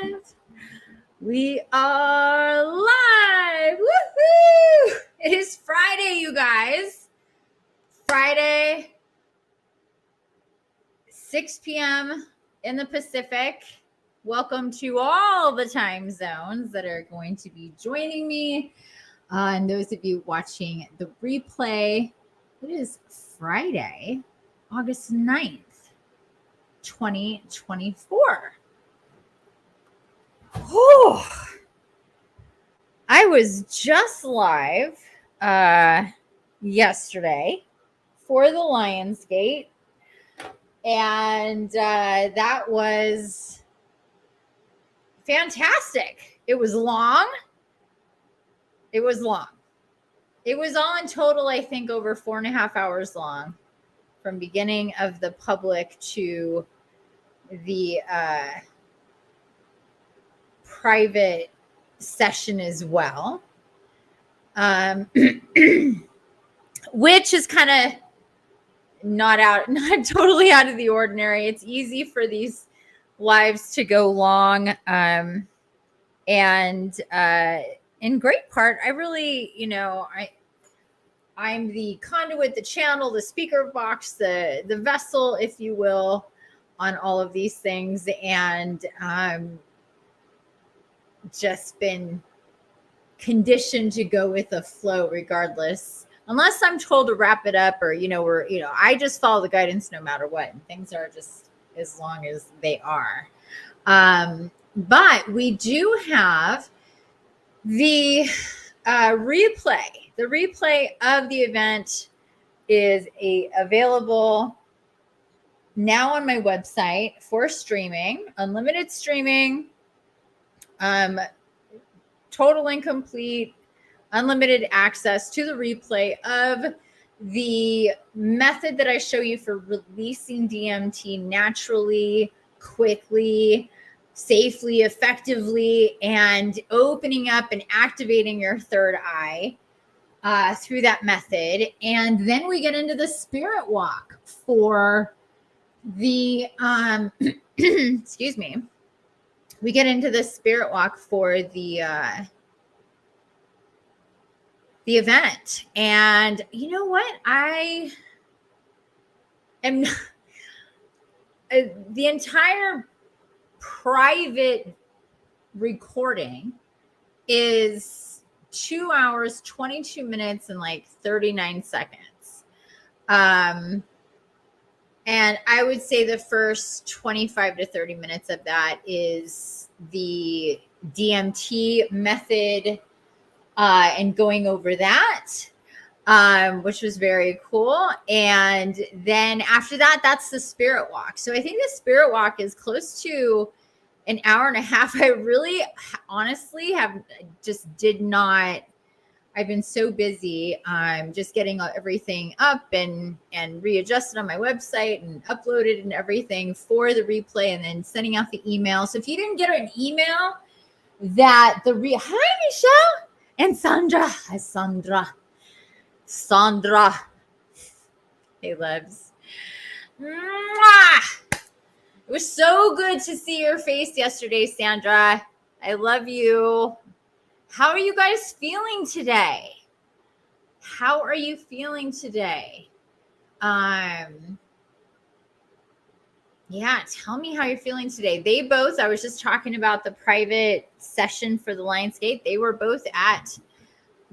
live. We are live. Woohoo! It is Friday, you guys. Friday, 6 p.m. in the Pacific. Welcome to all the time zones that are going to be joining me. And those of you watching the replay, it is Friday, August 9th, 2024. Oh, I was just live yesterday for the Lionsgate, and that was fantastic. It was long. It was all in total, I think, over 4.5 hours long, from beginning of the public to the private session as well, which is kind of not totally out of the ordinary. It's easy for these lives to go long, and in great part, I really, I'm the conduit, the channel, the speaker box, the vessel, if you will, on all of these things, and just been conditioned to go with the flow regardless, unless I'm told to wrap it up, or I just follow the guidance no matter what, and things are just as long as they are. But we do have the replay. The replay of the event is available now on my website for streaming, unlimited streaming, total and complete, unlimited access to the replay of the method that I show you for releasing DMT naturally, quickly, safely, effectively, and opening up and activating your third eye through that method. And then we get into the spirit walk for the excuse me. We get into the spirit walk for the event. And you know what? I am the entire private recording is 2 hours, 22 minutes, and like 39 seconds. And I would say the first 25 to 30 minutes of that is the DMT method and going over that, which was very cool. And then after that, that's the spirit walk. So I think the spirit walk is close to an hour and a half. I really honestly I've been so busy. I'm just getting everything up and readjusted on my website and uploaded and everything for the replay, and then sending out the email. So if you didn't get an email that hi, Michelle and Sandra. Hi, Sandra. Hey, loves. Mwah! It was so good to see your face yesterday, Sandra. I love you. How are you guys feeling today? How are you feeling today? Yeah, tell me how you're feeling today. I was just talking about the private session for the Lionsgate. They were both at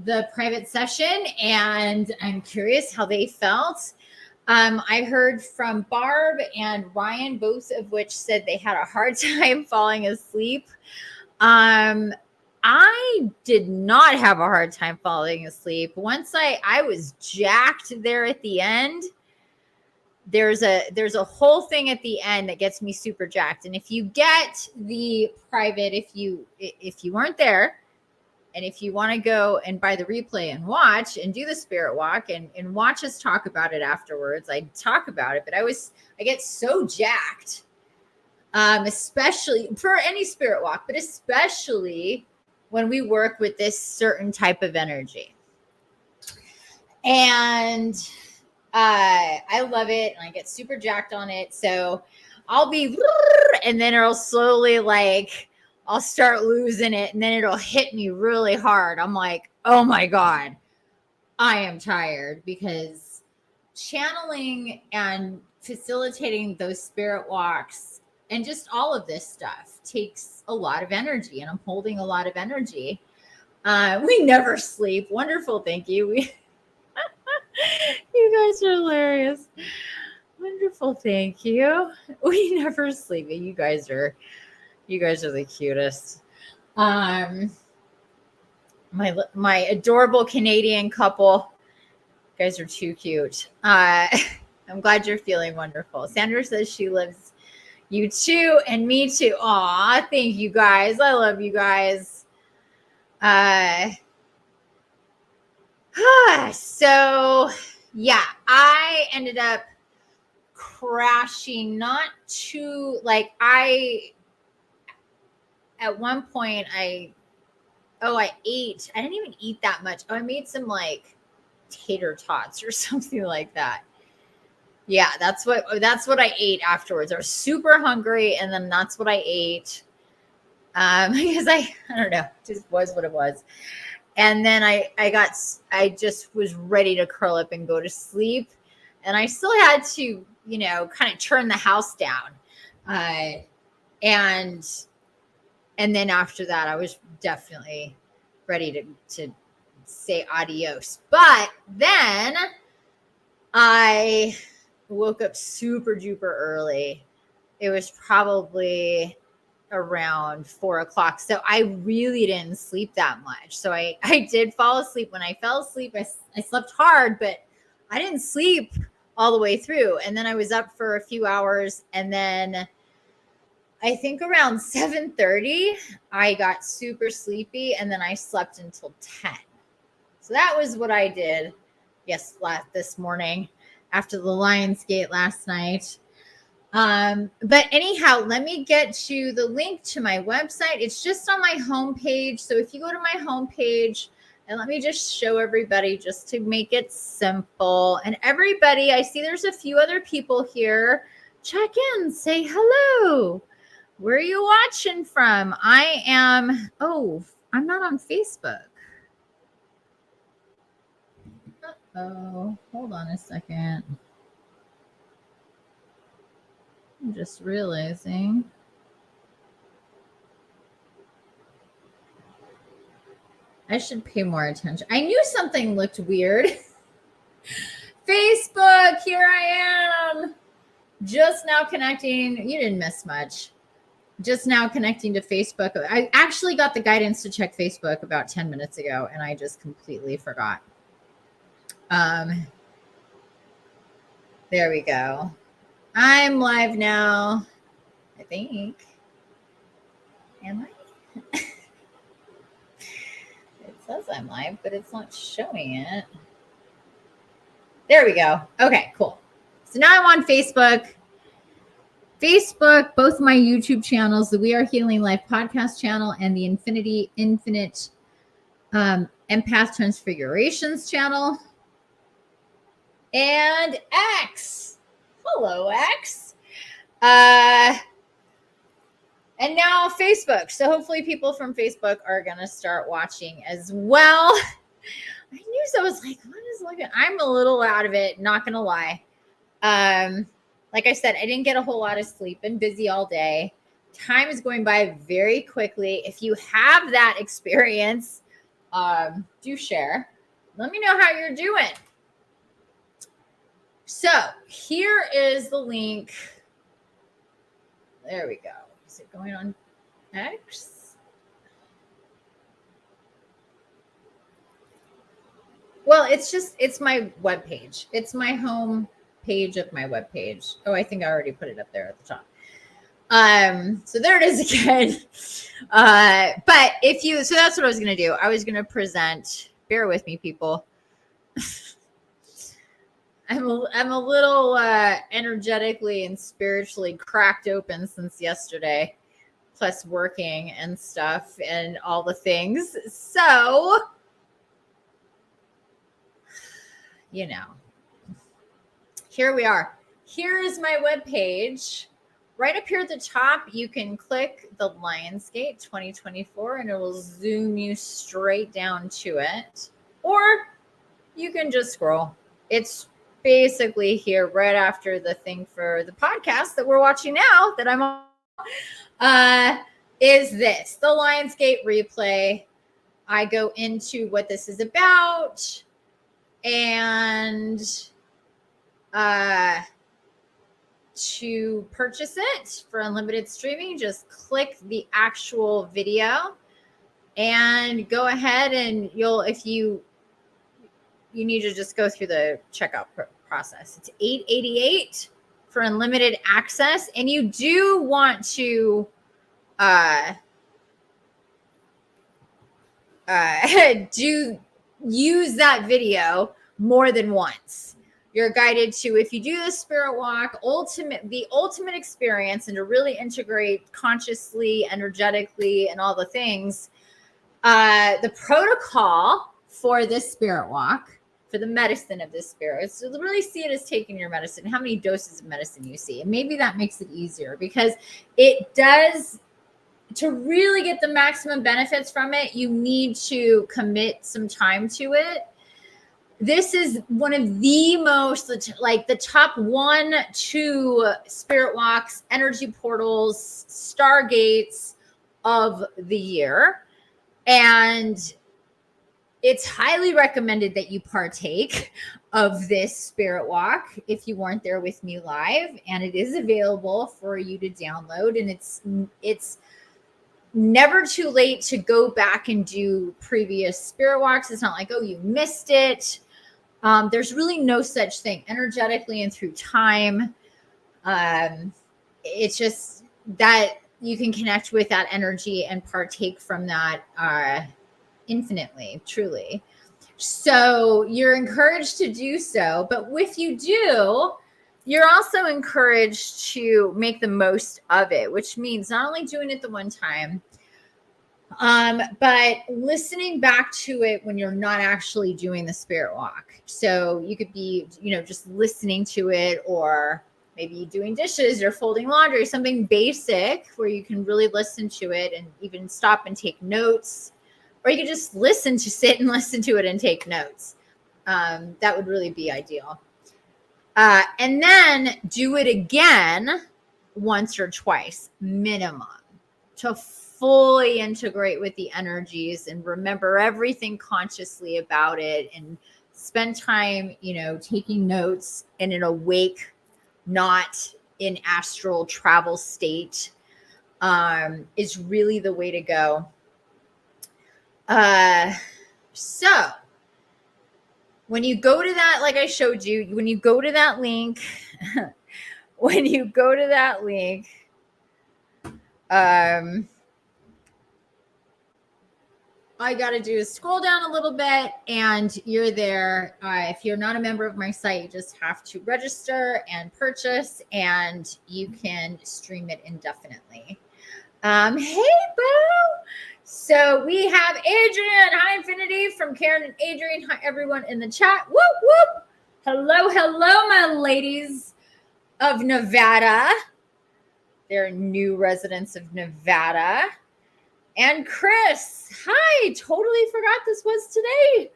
the private session, and I'm curious how they felt. I heard from Barb and Ryan, both of which said they had a hard time falling asleep. I did not have a hard time falling asleep. Once I was jacked there at the end. There's a whole thing at the end that gets me super jacked. And if you get the private, if you weren't there, and if you want to go and buy the replay and watch and do the spirit walk and watch us talk about it afterwards, I talk about it, but I get so jacked, especially for any spirit walk, but especially when we work with this certain type of energy. And I love it, and I get super jacked on it. So I'll be, and then it'll slowly I'll start losing it and then it'll hit me really hard. I'm like, oh my God, I am tired, because channeling and facilitating those spirit walks and just all of this stuff takes a lot of energy, and I'm holding a lot of energy. We never sleep. Wonderful. Thank you. You guys are hilarious. Wonderful. Thank you. We never sleep. You guys are the cutest. My adorable Canadian couple. You guys are too cute. I'm glad you're feeling wonderful. Sandra says she loves you too, and me too. Aw, thank you guys. I love you guys. So yeah, I ended up crashing, not too, like, at one point I ate. I didn't even eat that much. I made some like tater tots or something like that. Yeah, that's what I ate afterwards. I was super hungry, and then that's what I ate. Because I don't know, it just was what it was. And then I just was ready to curl up and go to sleep. And I still had to, kind of turn the house down. And then after that, I was definitely ready to say adios. But then I woke up super duper early. It was probably around 4:00. So I really didn't sleep that much. So I did fall asleep. When I fell asleep, I slept hard, but I didn't sleep all the way through. And then I was up for a few hours. And then I think around 7:30, I got super sleepy, and then I slept until 10. So that was what I did this morning after the Lionsgate last night. But anyhow, let me get you the link to my website. It's just on my homepage. So if you go to my homepage, and let me just show everybody just to make it simple. And everybody, I see there's a few other people here. Check in, say hello. Where are you watching from? I'm not on Facebook. Uh-oh, hold on a second. I'm just realizing. I should pay more attention. I knew something looked weird. Facebook, here I am. Just now connecting. You didn't miss much. Just now connecting to Facebook. I actually got the guidance to check Facebook about 10 minutes ago, and I just completely forgot. There we go. I'm live now, I think. Am I? It says I'm live, but it's not showing it. There we go. Okay, cool. So now I'm on Facebook. Both my YouTube channels, the We Are Healing Life podcast channel and the Infinite Empath Transfigurations channel. And X. Hello, X. And now Facebook. So hopefully people from Facebook are going to start watching as well. I knew, so I was like, what is looking? I'm a little out of it, not going to lie. Like I said, I didn't get a whole lot of sleep. Been busy all day. Time is going by very quickly. If you have that experience, do share. Let me know how you're doing. So here is the link. There we go. Is it going on X? Well, it's my webpage. It's my home page of my webpage. Oh, I think I already put it up there at the top. So there it is again. But so that's what I was going to do. I was going to present, bear with me, people. I'm a little energetically and spiritually cracked open since yesterday, plus working and stuff and all the things. So, here we are. Here is my webpage. right up here at the top, you can click the Lionsgate 2024 and it will zoom you straight down to it. Or you can just scroll. It's basically here right after the thing for the podcast that we're watching now that I'm on. Is this the Lionsgate replay? I go into what this is about and to purchase it for unlimited streaming, just click the actual video and go ahead and if you need to just go through the checkout process. It's $888 for unlimited access. And you do want to use that video more than once. You're guided to, if you do the spirit walk, the ultimate experience, and to really integrate consciously, energetically, and all the things, the protocol for this spirit walk, for the medicine of this spirit, so really see it as taking your medicine, how many doses of medicine you see. And maybe that makes it easier, because it does, to really get the maximum benefits from it, you need to commit some time to it. This is one of the most, like the top 1-2 spirit walks, energy portals, stargates of the year. And it's highly recommended that you partake of this spirit walk if you weren't there with me live. And it is available for you to download. And it's never too late to go back and do previous spirit walks. It's not like, oh, you missed it. There's really no such thing energetically and through time. It's just that you can connect with that energy and partake from that infinitely, truly. So you're encouraged to do so. But if you do, you're also encouraged to make the most of it, which means not only doing it the one time, but listening back to it when you're not actually doing the spirit walk. So you could be, just listening to it, or maybe doing dishes or folding laundry, something basic where you can really listen to it and even stop and take notes, or you could just sit and listen to it and take notes. That would really be ideal. And then do it again once or twice minimum to fully integrate with the energies and remember everything consciously about it, and spend time, taking notes in an awake, not in astral travel state, is really the way to go. So when you go to that, like I showed you, when you go to that link, all you got to do is scroll down a little bit and you're there. If you're not a member of my site, you just have to register and purchase, and you can stream it indefinitely. Hey, boo. So we have Adrian. Hi, Infiniti, from Karen and Adrian. Hi, everyone in the chat. Whoop, whoop. Hello, my ladies of Nevada. They're new residents of Nevada. And Chris, hi, totally forgot this was today.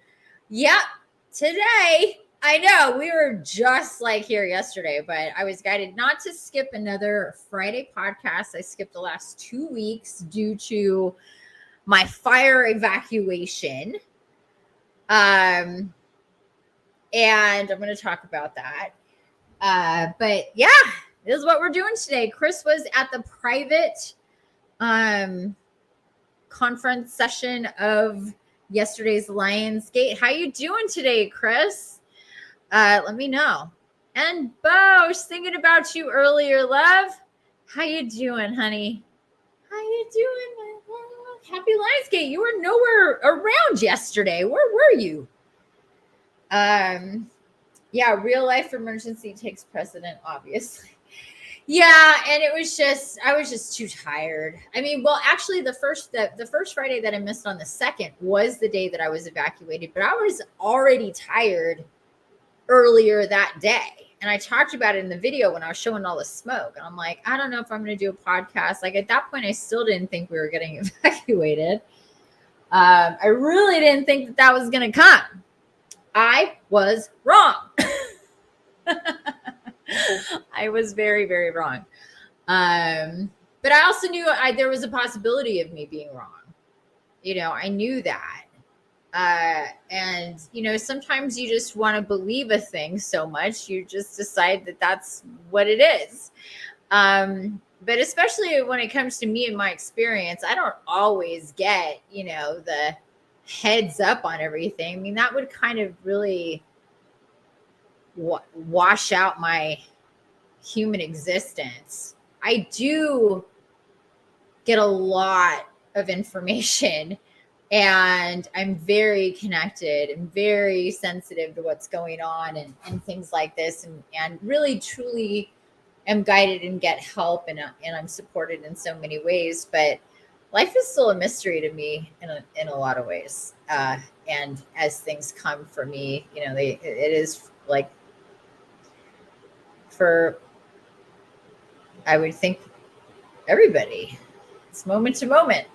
Yep, today. I know, we were just like here yesterday, but I was guided not to skip another Friday podcast. I skipped the last 2 weeks due to my fire evacuation. And I'm going to talk about that. But yeah, this is what we're doing today. Chris was at the private conference session of yesterday's Lionsgate. How you doing today, Chris? Let me know. And Bo, I was thinking about you earlier, love. How you doing, honey? How you doing, my love? Happy Lionsgate. You were nowhere around yesterday. Where were you? Yeah, real life emergency takes precedent, obviously. Yeah, and I was just too tired. I mean, well, actually the first Friday that I missed on the 2nd was the day that I was evacuated, but I was already tired earlier that day. And I talked about it in the video when I was showing all the smoke. And I'm like, I don't know if I'm going to do a podcast. Like at that point, I still didn't think we were getting evacuated. I really didn't think that that was going to come. I was wrong. I was very, very wrong. But I also knew there was a possibility of me being wrong. You know, I knew that. And, you know, sometimes you just want to believe a thing so much, you just decide that that's what it is. But especially when it comes to me and my experience, I don't always get, you know, the heads up on everything. I mean, that would kind of really wash out my human existence. I do get a lot of information, and I'm very connected and very sensitive to what's going on and things like this, and really truly am guided and get help, and I'm supported in so many ways. But life is still a mystery to me in a lot of ways. And as things come for me, you know, it is like for, I would think, everybody. It's moment to moment.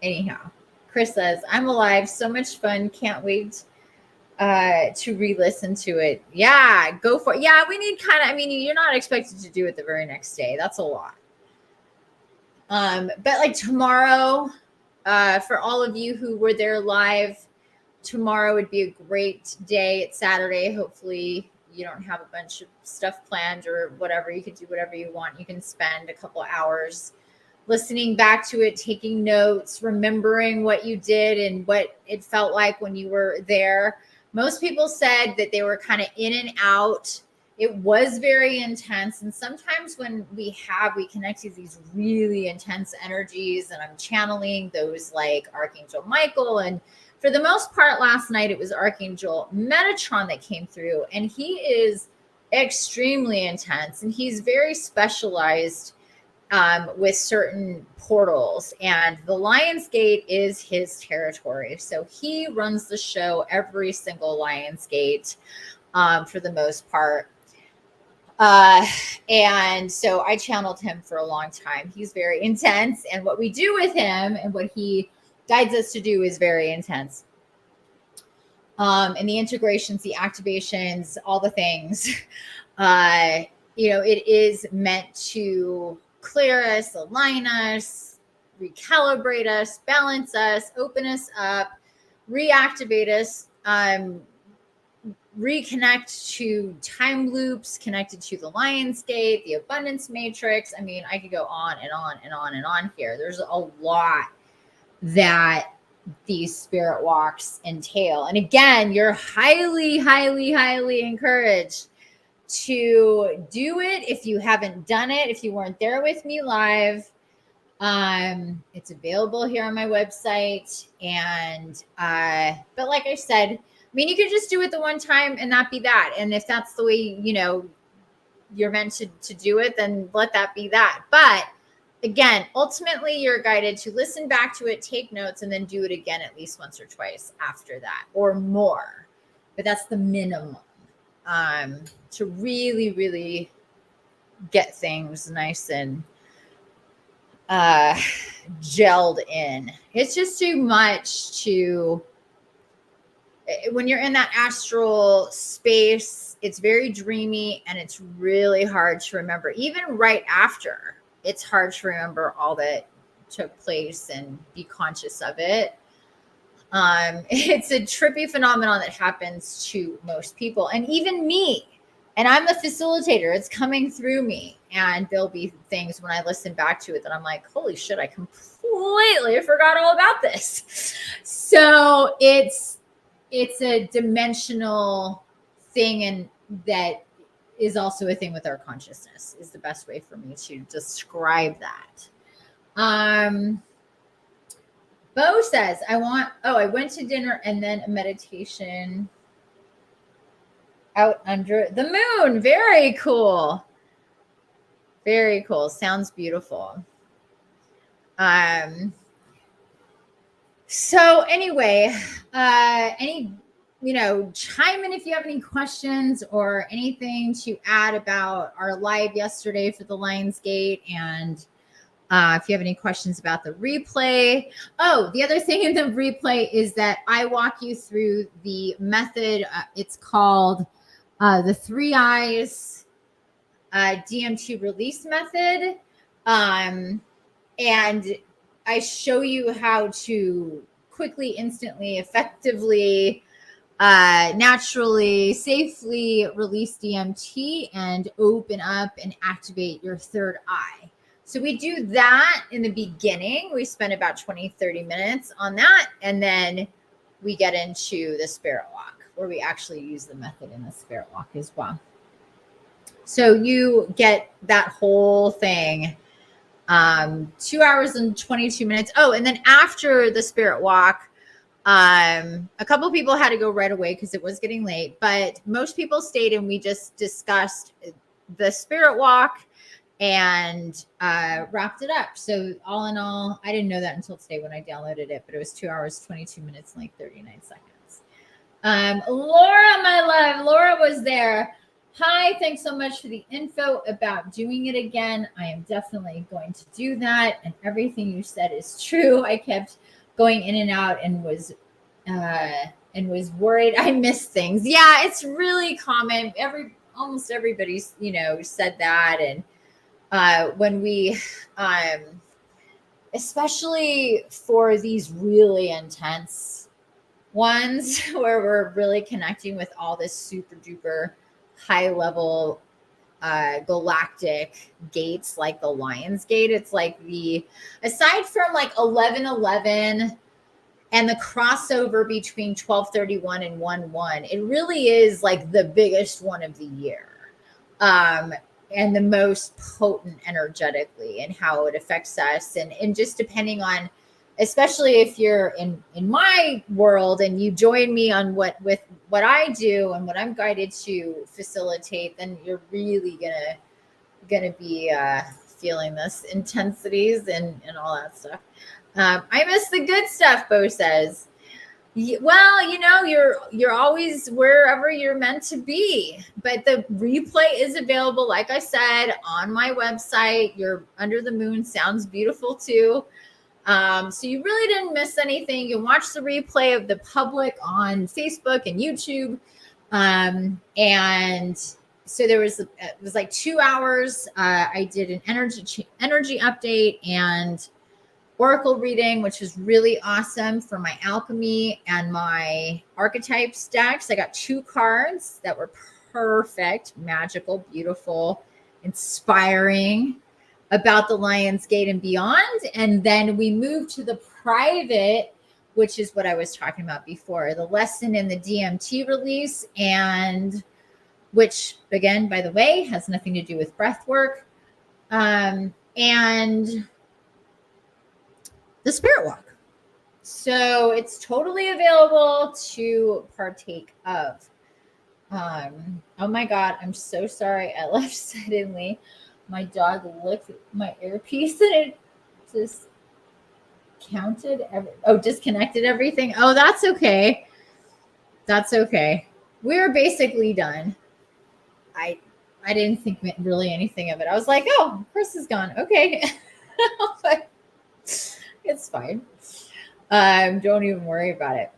Anyhow, Chris says, I'm alive. So much fun. Can't wait to re-listen to it. Yeah, go for it. Yeah, we need I mean, you're not expected to do it the very next day. That's a lot. But like tomorrow, for all of you who were there live, tomorrow would be a great day. It's Saturday. Hopefully you don't have a bunch of stuff planned or whatever. You can do whatever you want. You can spend a couple hours listening back to it, taking notes, remembering what you did and what it felt like when you were there. Most people said that they were kind of in and out. It was very intense. And sometimes when we connect to these really intense energies, and I'm channeling those like Archangel Michael. And for the most part, last night, it was Archangel Metatron that came through. And he is extremely intense, and he's very specialized with certain portals, and the Lion's Gate is his territory. So he runs the show every single Lion's Gate for the most part. And so I channeled him for a long time. He's very intense, and what we do with him and what he guides us to do is very intense. And the integrations, the activations, all the things, you know, it is meant to clear us, align us, recalibrate us, balance us, open us up, reactivate us, reconnect to time loops connected to the Lion's Gate, the abundance matrix. I mean, I could go on and on and on and on here. There's a lot that these spirit walks entail. And again, you're highly, highly, highly encouraged to do it if you haven't done it. If you weren't there with me live, it's available here on my website. And but like I said, I mean, you could just do it the one time and not be that. And if that's the way, you know, you're meant to do it, then let that be that. But again, ultimately, you're guided to listen back to it, take notes, and then do it again at least once or twice after that, or more. But that's the minimum. To really, really get things nice and gelled in. It's just too much when you're in that astral space, it's very dreamy, and it's really hard to remember. Even right after, it's hard to remember all that took place and be conscious of it. It's a trippy phenomenon that happens to most people, and even me. And I'm the facilitator. It's coming through me. And there'll be things when I listen back to it that I'm like, holy shit, I completely forgot all about this. So it's a dimensional thing, and that is also a thing with our consciousness, is the best way for me to describe that. Bo says, I went to dinner and then a meditation out under the moon. Very cool. Very cool. Sounds beautiful. So anyway, any chime in if you have any questions or anything to add about our live yesterday for the Lionsgate. And if you have any questions about the replay. Oh, the other thing in the replay is that I walk you through the method. It's called the 3 Eyes DMT release method. And I show you how to quickly, instantly, effectively, naturally, safely release DMT and open up and activate your third eye. So we do that in the beginning. We spend about 20, 30 minutes on that. And then we get into the spirit walk, where we actually use the method in the spirit walk as well. So you get that whole thing, 2 hours and 22 minutes. Oh, and then after the spirit walk, a couple of people had to go right away because it was getting late, but most people stayed and we just discussed the spirit walk and wrapped it up. So all in all, I didn't know that until today when I downloaded it, but it was 2 hours, 22 minutes, and like 39 seconds. Laura, my love, Laura was there. Hi, thanks so much for the info about doing it again. I am definitely going to do that. And everything you said is true. I kept going in and out and was worried I missed things. Yeah, it's really common. Almost everybody's, said that. And when we, especially for these really intense ones where we're really connecting with all this super duper high level galactic gates, like the Lion's Gate, it's like aside from like 1111 and the crossover between 1231 and 11, it really is like the biggest one of the year, and the most potent energetically, and how it affects us, and just depending on, especially if you're in my world and you join me on what I do and what I'm guided to facilitate, then you're really gonna be feeling this intensities and all that stuff. I miss the good stuff, Bo says. Well, you're always wherever you're meant to be, but the replay is available, like I said, on my website. Your Under the Moon sounds beautiful too. So you really didn't miss anything. You can watch the replay of the public on Facebook and YouTube. And so it was like 2 hours. I did an energy update and oracle reading, which was really awesome for my alchemy and my archetypes decks. I got 2 cards that were perfect, magical, beautiful, inspiring, about the Lion's Gate and beyond. And then we moved to the private, which is what I was talking about before, the lesson in the DMT release, and which, again, by the way, has nothing to do with breath work, and the spirit walk. So it's totally available to partake of. Oh my God, I'm so sorry I left suddenly. My dog licked my earpiece and it just disconnected everything. Oh, that's okay. That's okay. We're basically done. I didn't think really anything of it. I was like, oh, Chris is gone. Okay. But it's fine. Don't even worry about it.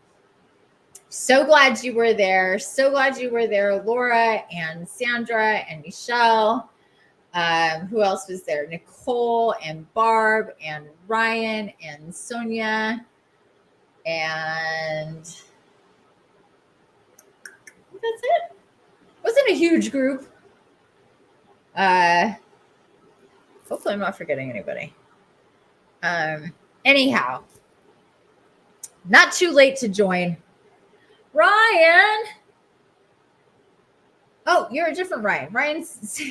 So glad you were there. So glad you were there, Laura and Sandra and Michelle. Who else was there? Nicole and Barb and Ryan and Sonia. And that's it. Wasn't a huge group. Hopefully I'm not forgetting anybody. Anyhow, not too late to join. Ryan. Oh, you're a different Ryan. Ryan's...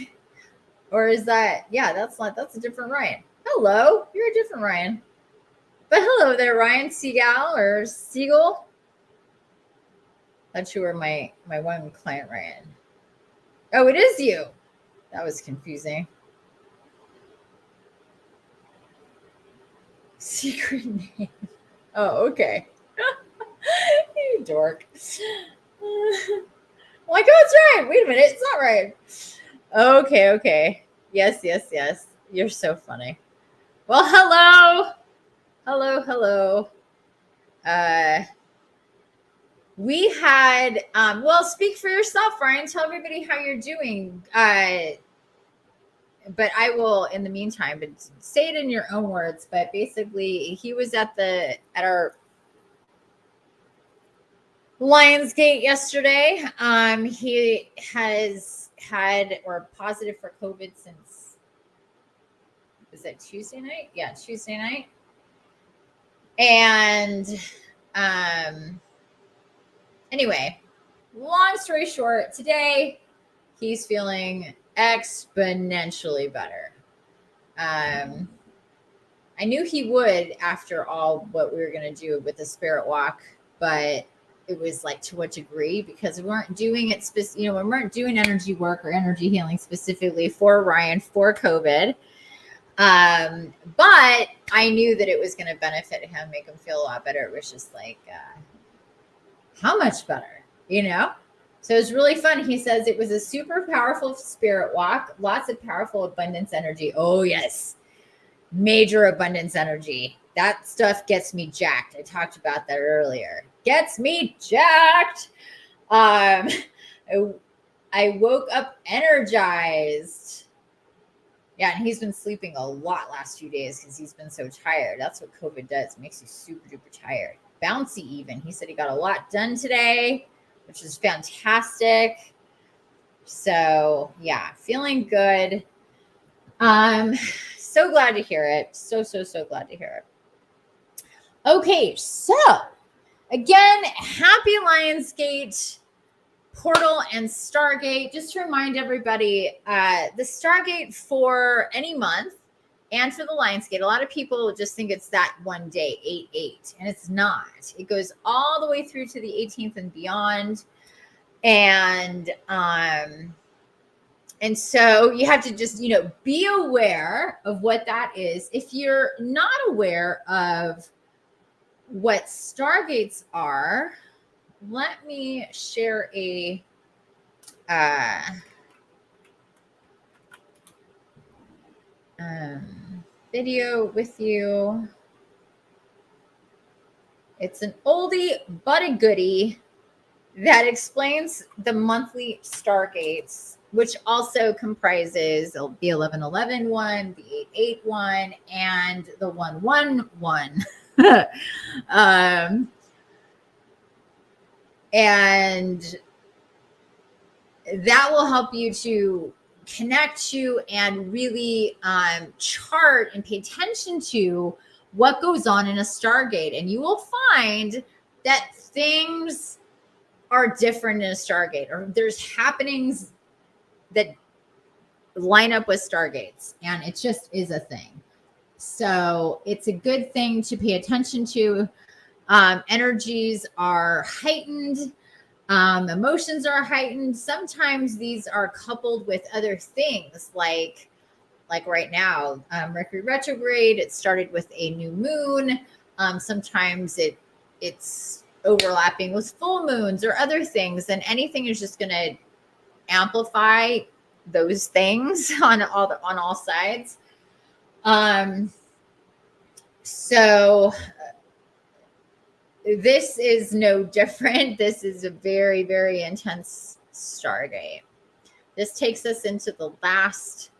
Or is that, yeah, that's a different Ryan. Hello, you're a different Ryan. But hello there, Ryan Seagal or Seagull. Thought you were my one client, Ryan. Oh, it is you. That was confusing. Secret name. Oh, okay. You dork. Like, oh, it's right. Wait a minute, it's not right. Okay. Yes. You're so funny. Well, hello. We had well, speak for yourself, Ryan. Tell everybody how you're doing. But I will, in the meantime, but say it in your own words. But basically, he was at our Lionsgate yesterday. He has had or positive for COVID since, was it Tuesday night? Yeah, Tuesday night. And anyway, long story short, today he's feeling exponentially better. I knew he would after all what we were going to do with the spirit walk, but it was like to what degree, because we weren't doing it we weren't doing energy work or energy healing specifically for Ryan for COVID. But I knew that it was going to benefit him, make him feel a lot better. It was just like, how much better, So it was really fun. He says it was a super powerful spirit walk, lots of powerful abundance energy. Oh, yes. Major abundance energy. That stuff gets me jacked. I talked about that earlier. Gets me jacked. I woke up energized. Yeah, and he's been sleeping a lot last few days because he's been so tired. That's what COVID does. It makes you super duper tired. Bouncy even. He said he got a lot done today, which is fantastic. So yeah, feeling good. So glad to hear it. So glad to hear it. Okay, so again, happy Lionsgate, Portal, and Stargate. Just to remind everybody, the Stargate for any month and for the Lionsgate, a lot of people just think it's that one day, 8/8, and it's not. It goes all the way through to the 18th and beyond. And so you have to just, be aware of what that is. If you're not aware of what Stargates are, let me share a video with you. It's an oldie but a goodie that explains the monthly Stargates, which also comprises the 11/11 one, the 8/8 one, and the 1/1 one. And that will help you to connect you and really chart and pay attention to what goes on in a Stargate. And you will find that things are different in a Stargate, or there's happenings that line up with Stargates, and it just is a thing. So it's a good thing to pay attention to. Energies are heightened. Emotions are heightened. Sometimes these are coupled with other things, like right now, Mercury retrograde. It started with a new moon. Sometimes it's overlapping with full moons or other things, and anything is just going to amplify those things on all sides. So this is no different. This is a very, very intense Stargate. This takes us into the last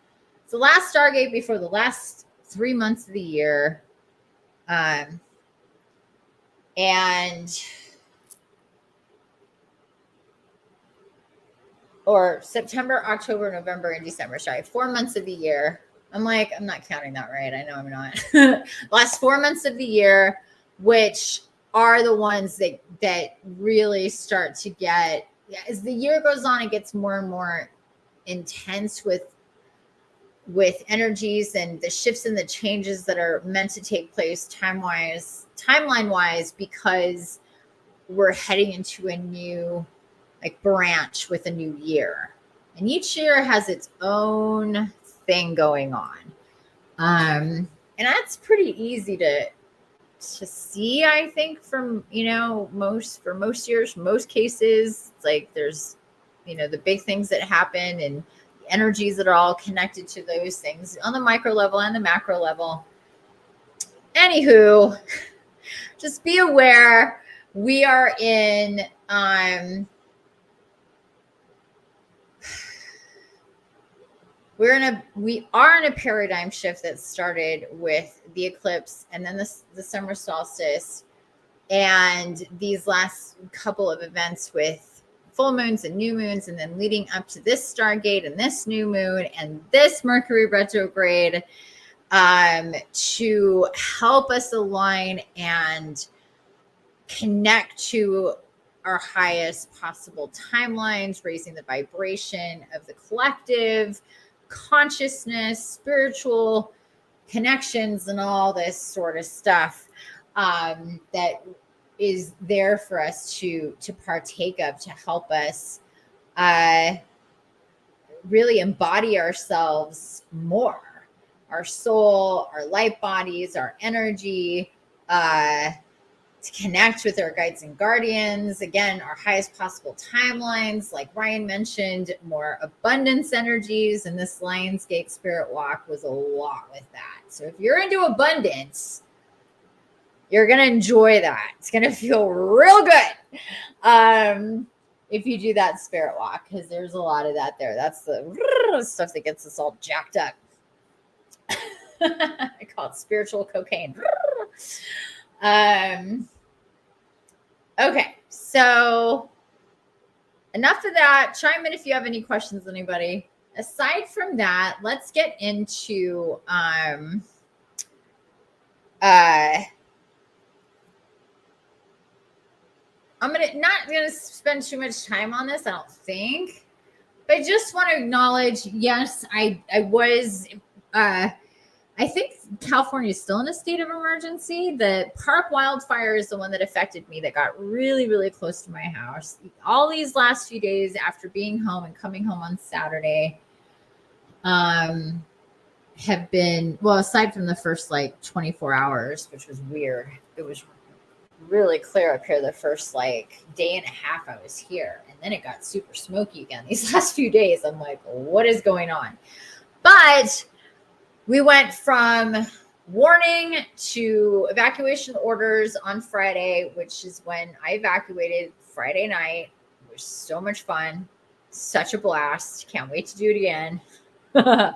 Stargate before the last 3 months of the year. Or September, October, November, and December. Sorry, 4 months of the year. I'm not counting that right. I know I'm not. Last 4 months of the year, which are the ones that really start to get, as the year goes on, it gets more and more intense with energies and the shifts and the changes that are meant to take place timeline wise, because we're heading into a new branch with a new year, and each year has its own thing going on. And that's pretty easy to to see, I think, from, most years, most cases. It's like there's, the big things that happen and energies that are all connected to those things on the micro level and the macro level. Anywho, just be aware we are in we are in a paradigm shift that started with the eclipse and then the summer solstice and these last couple of events with full moons and new moons, and then leading up to this Stargate and this new moon and this Mercury retrograde, to help us align and connect to our highest possible timelines, raising the vibration of the collective consciousness, spiritual connections, and all this sort of stuff that is there for us to partake of, to help us really embody ourselves more, our soul, our light bodies, our energy, to connect with our guides and guardians. Again, our highest possible timelines, like Ryan mentioned, more abundance energies. And this Lionsgate Spirit Walk was a lot with that. So if you're into abundance, you're going to enjoy that. It's going to feel real good if you do that Spirit Walk, because there's a lot of that there. That's the stuff that gets us all jacked up. I call it spiritual cocaine. Okay, so enough of that. Chime in if you have any questions, anybody. Aside from that, let's get into I'm not gonna spend too much time on this, I don't think, but I just want to acknowledge, yes, I was I think California is still in a state of emergency. The park wildfire is the one that affected me, that got really, really close to my house. All these last few days after being home and coming home on Saturday have been, well, aside from the first 24 hours, which was weird. It was really clear up here the first day and a half I was here. And then it got super smoky again these last few days. I'm like, what is going on? But we went from warning to evacuation orders on Friday, which is when I evacuated Friday night. It was so much fun. Such a blast. Can't wait to do it again. And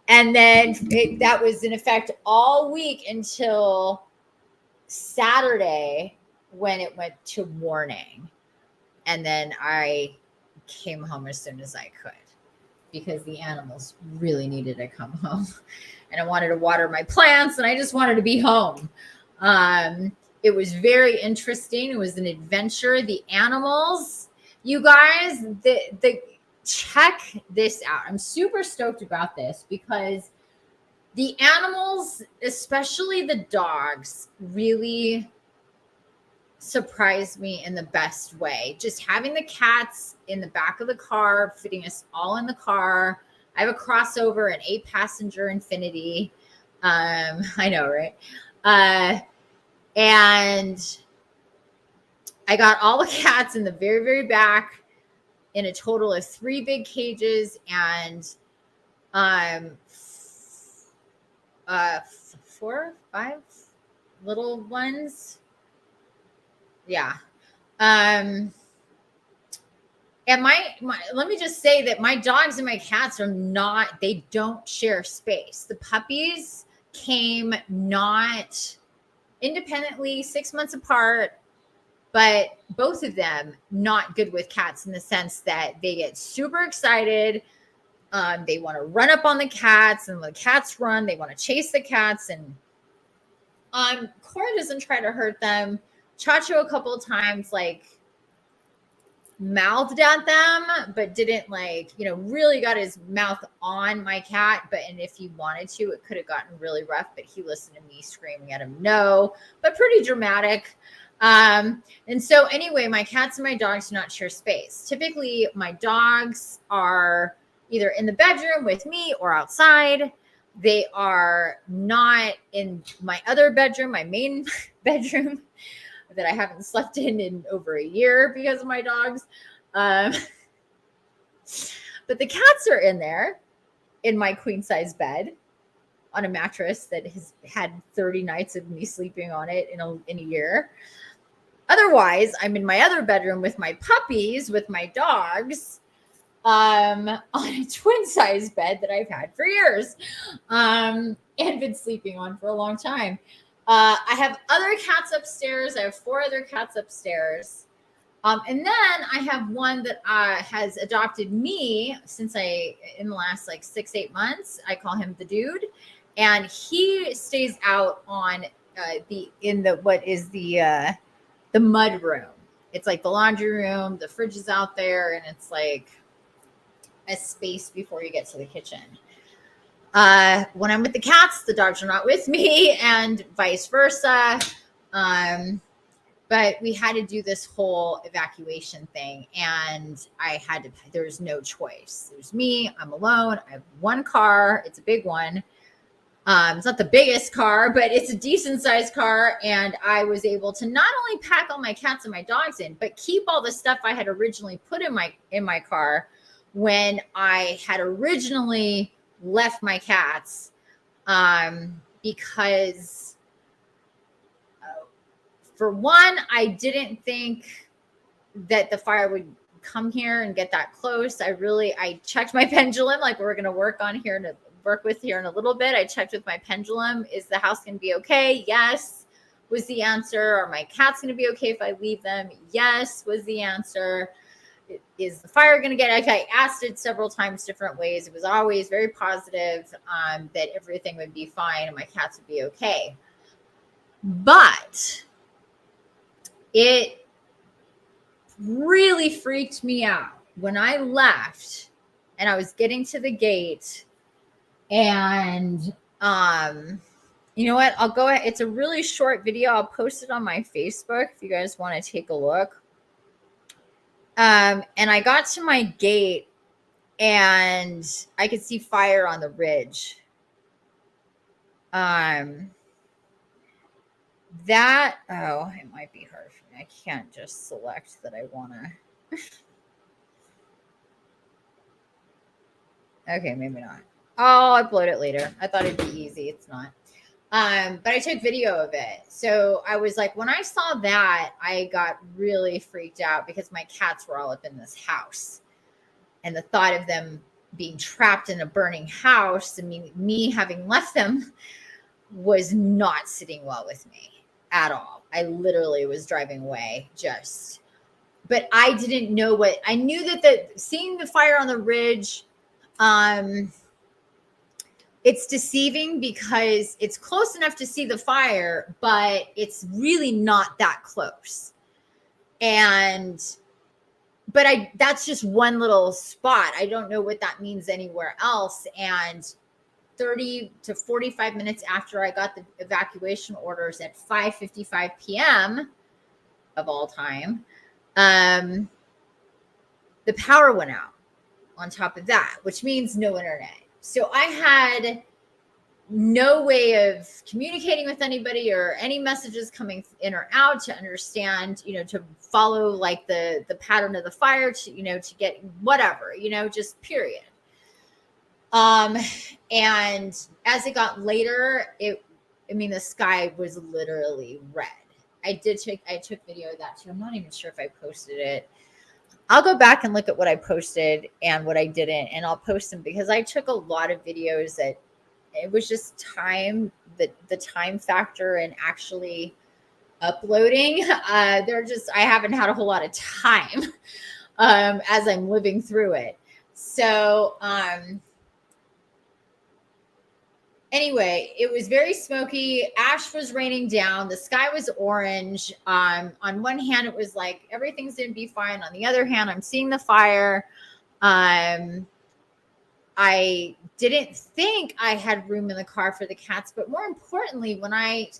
then that was in effect all week until Saturday, when it went to warning. And then I came home as soon as I could, because the animals really needed to come home, and I wanted to water my plants, and I just wanted to be home. It was very interesting. It was an adventure. The animals, you guys, check this out. I'm super stoked about this, because the animals, especially the dogs, really surprised me in the best way. Just having the cats in the back of the car, fitting us all in the car. I have a crossover, an 8-passenger Infiniti. I know, right? And I got all the cats in the very, very back in a total of 3 big cages and 4, 5 little ones. Yeah. And my let me just say that my dogs and my cats they don't share space. The puppies came not independently, 6 months apart, but both of them not good with cats, in the sense that they get super excited. They want to run up on the cats, and when the cats run, they want to chase the cats. And Cora doesn't try to hurt them. Chacho a couple of times mouthed at them, but didn't really got his mouth on my cat. And if he wanted to, it could have gotten really rough, but he listened to me screaming at him no, but pretty dramatic. And so anyway, my cats and my dogs do not share space. Typically my dogs are either in the bedroom with me or outside. They are not in my other bedroom, my main bedroom that I haven't slept in over a year because of my dogs. But the cats are in there in my queen size bed on a mattress that has had 30 nights of me sleeping on it in a year. Otherwise, I'm in my other bedroom with my puppies, with my dogs, on a twin size bed that I've had for years, and been sleeping on for a long time. I have other cats upstairs. I have 4 other cats upstairs. And then I have one that has adopted me since in the last like 6-8 months. I call him the dude, and he stays out on the mud room. It's like the laundry room, the fridge is out there, and it's like a space before you get to the kitchen. When I'm with the cats, the dogs are not with me, and vice versa. But we had to do this whole evacuation thing, and there's no choice. There's me, I'm alone. I have one car. It's a big one. It's not the biggest car, but it's a decent sized car. And I was able to not only pack all my cats and my dogs in, but keep all the stuff I had originally put in my car when I had originally left my cats, because for one, I didn't think that the fire would come here and get that close. I checked my pendulum, like we're going to work with here in a little bit. I checked with my pendulum. Is the house going to be okay? Yes, was the answer. Are my cats going to be okay if I leave them? Yes, was the answer. Is the fire going to get, I asked it several times different ways. It was always very positive, that everything would be fine and my cats would be okay. But it really freaked me out when I left and I was getting to the gate, and you know what? I'll go ahead. It's a really short video. I'll post it on my Facebook if you guys want to take a look. And I got to my gate and I could see fire on the ridge. It might be hard for me. I can't just select that I want to. Okay, maybe not. I'll upload it later. I thought it'd be easy. It's not. But I took video of it. So I was like, when I saw that, I got really freaked out because my cats were all up in this house. And the thought of them being trapped in a burning house, and me having left them, was not sitting well with me at all. I literally was driving away but I didn't know I knew that seeing the fire on the ridge, it's deceiving because it's close enough to see the fire, but it's really not that close. But that's just one little spot. I don't know what that means anywhere else. And 30 to 45 minutes after I got the evacuation orders at 5:55 p.m. of all time, the power went out on top of that, which means no internet. So I had no way of communicating with anybody or any messages coming in or out to understand, to follow like the pattern of the fire to get whatever, just period. And as it got later, the sky was literally red. I took video of that too. I'm not even sure if I posted it. I'll go back and look at what I posted and what I didn't, and I'll post them because I took a lot of videos that it was just time, the time factor and actually uploading. I haven't had a whole lot of time as I'm living through it. So, anyway, it was very smoky. Ash was raining down. The sky was orange. On one hand, it was like everything's going to be fine. On the other hand, I'm seeing the fire. I didn't think I had room in the car for the cats. But more importantly, when I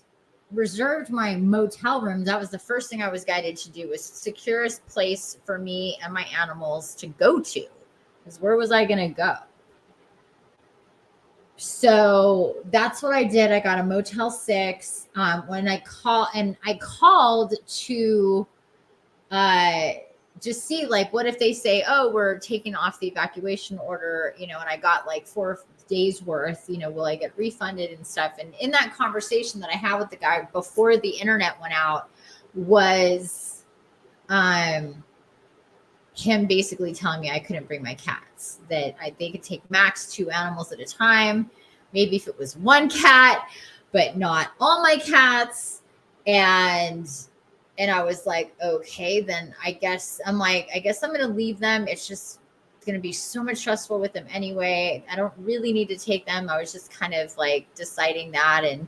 reserved my motel room, that was the first thing I was guided to do, was secure a place for me and my animals to go to. Because where was I going to go? So that's what I did. I got a Motel 6. When I called to just see, like, what if they say, oh, we're taking off the evacuation order, and I got like 4 days worth, will I get refunded and stuff? And in that conversation that I had with the guy before the internet went out was him basically telling me I couldn't bring my cats, that they could take max 2 animals at a time, maybe if it was 1 cat, but not all my cats. And I was like, okay, then I guess I'm going to leave them. It's just going to be so much stressful with them anyway. I don't really need to take them. I was just kind of like deciding that. And,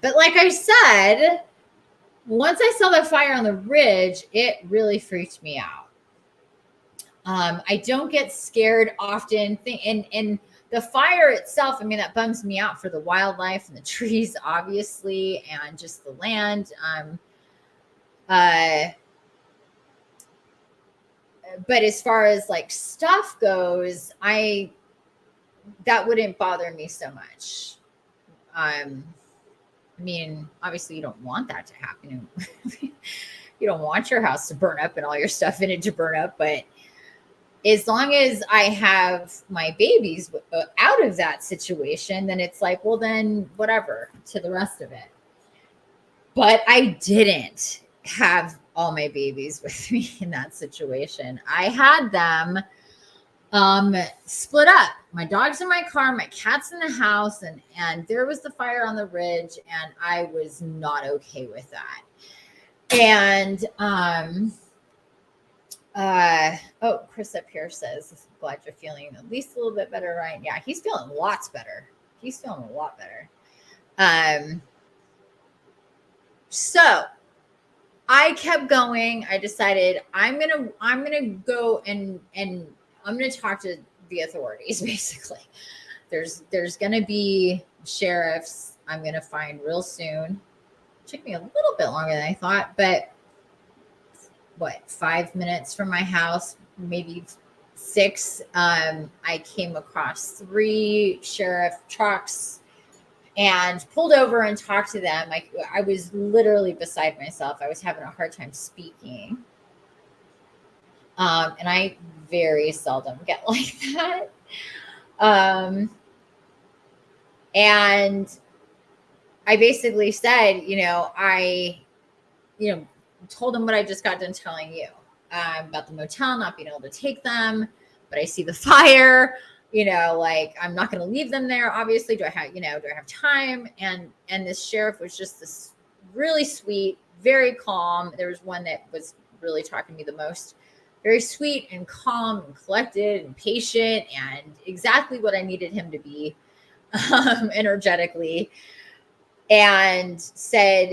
but like I said, once I saw the fire on the ridge, it really freaked me out. I don't get scared often. And the fire itself, I mean, that bums me out for the wildlife and the trees, obviously, and just the land. But as far as like stuff goes, that wouldn't bother me so much. I mean, obviously you don't want that to happen. You don't want your house to burn up and all your stuff in it to burn up, but as long as I have my babies out of that situation, then it's like, well, then whatever to the rest of it. But I didn't have all my babies with me in that situation. I had them split up. My dog's in my car, my cat's in the house, and there was the fire on the ridge, and I was not okay with that. And Chris up here says, glad you're feeling at least a little bit better, Ryan. Yeah, he's feeling lots better. He's feeling a lot better. So I kept going. I decided I'm gonna go and I'm gonna talk to the authorities. Basically, there's gonna be sheriffs I'm gonna find real soon. It took me a little bit longer than I thought, but 5 minutes from my house, maybe 6. I came across 3 sheriff trucks and pulled over and talked to them. I was literally beside myself. I was having a hard time speaking. And I very seldom get like that. And I basically said, I told them what I just got done telling you about the motel, not being able to take them, but I see the fire. Like, I'm not going to leave them there. Obviously, do I have time? And this sheriff was just this really sweet, very calm. There was one that was really talking to me the most, very sweet and calm and collected and patient, and exactly what I needed him to be, energetically, and said,